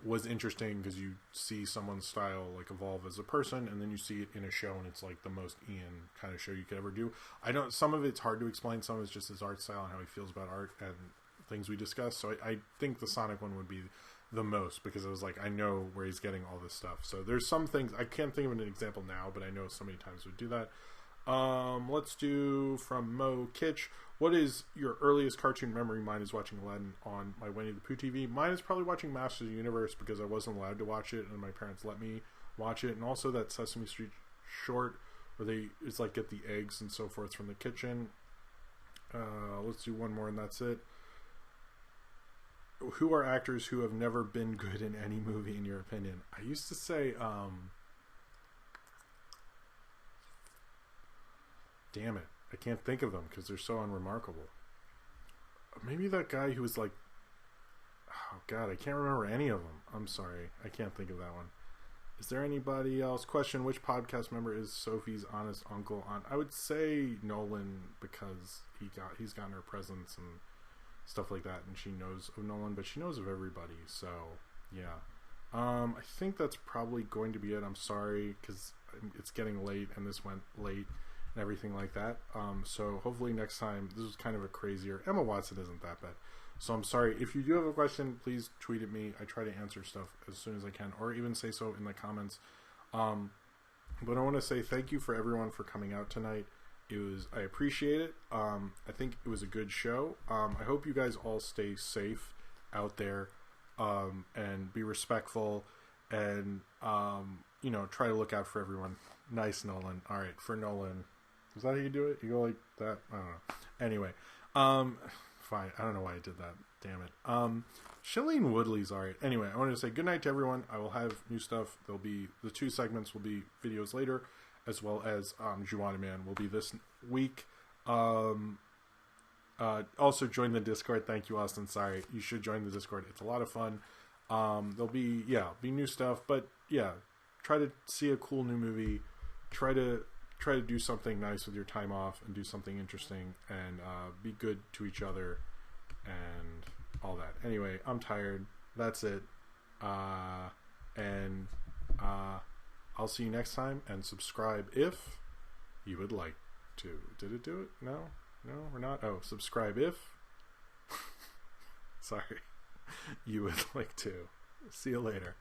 Was interesting because you see someone's style evolve as a person, and then you see it in a show, and it's the most Ian kind of show you could ever do. I know some of it's hard to explain. Some of it's just his art style and how he feels about art and things we discuss. So I think the Sonic one would be the most, because I was I know where he's getting all this stuff. So there's some things I can't think of an example now, but I know so many times would do that. Let's do from Mo Kitsch. What is your earliest cartoon memory? Mine is watching Aladdin on my Winnie the Pooh TV. Mine is probably watching Masters of the Universe because I wasn't allowed to watch it and my parents let me watch it. And also that Sesame Street short where it's like get the eggs and so forth from the kitchen. Let's do one more and that's it. Who are actors who have never been good in any movie in your opinion? I used to say damn it, I can't think of them because they're so unremarkable. Maybe that guy who was like, oh god, I can't remember any of them. I'm sorry, I can't think of that one. Is there anybody else? Question, which podcast member is Sophie's honest uncle on? I would say Nolan because he's gotten her presents and stuff like that, and she knows of Nolan, but she knows of everybody, so yeah. I think that's probably going to be it. I'm sorry because it's getting late and this went late and everything like that. So hopefully next time, this was kind of a crazier, Emma Watson isn't that bad, so I'm sorry. If you do have a question, please tweet at me. I try to answer stuff as soon as I can, or even say so in the comments. But I want to say thank you for everyone for coming out tonight. I appreciate it. I think it was a good show. I hope you guys all stay safe out there, and be respectful, and try to look out for everyone. Nice, Nolan. All right, for Nolan. Is that how you do it? You go like that? I don't know. Anyway, fine. I don't know why I did that. Damn it. Shailene Woodley's all right. Anyway, I wanted to say good night to everyone. I will have new stuff. The 2 segments will be videos later, as well as Juwanna Man will be this week. Also join the Discord. Thank you, Austin. Sorry, you should join the Discord. It's a lot of fun. There'll be new stuff, but yeah, try to see a cool new movie. Try to do something nice with your time off and do something interesting, and be good to each other and all that. Anyway, I'm tired. That's it. And I'll see you next time, and subscribe if you would like to. Did it do it? No, we're not. Oh, subscribe if sorry, you would like to. See you later.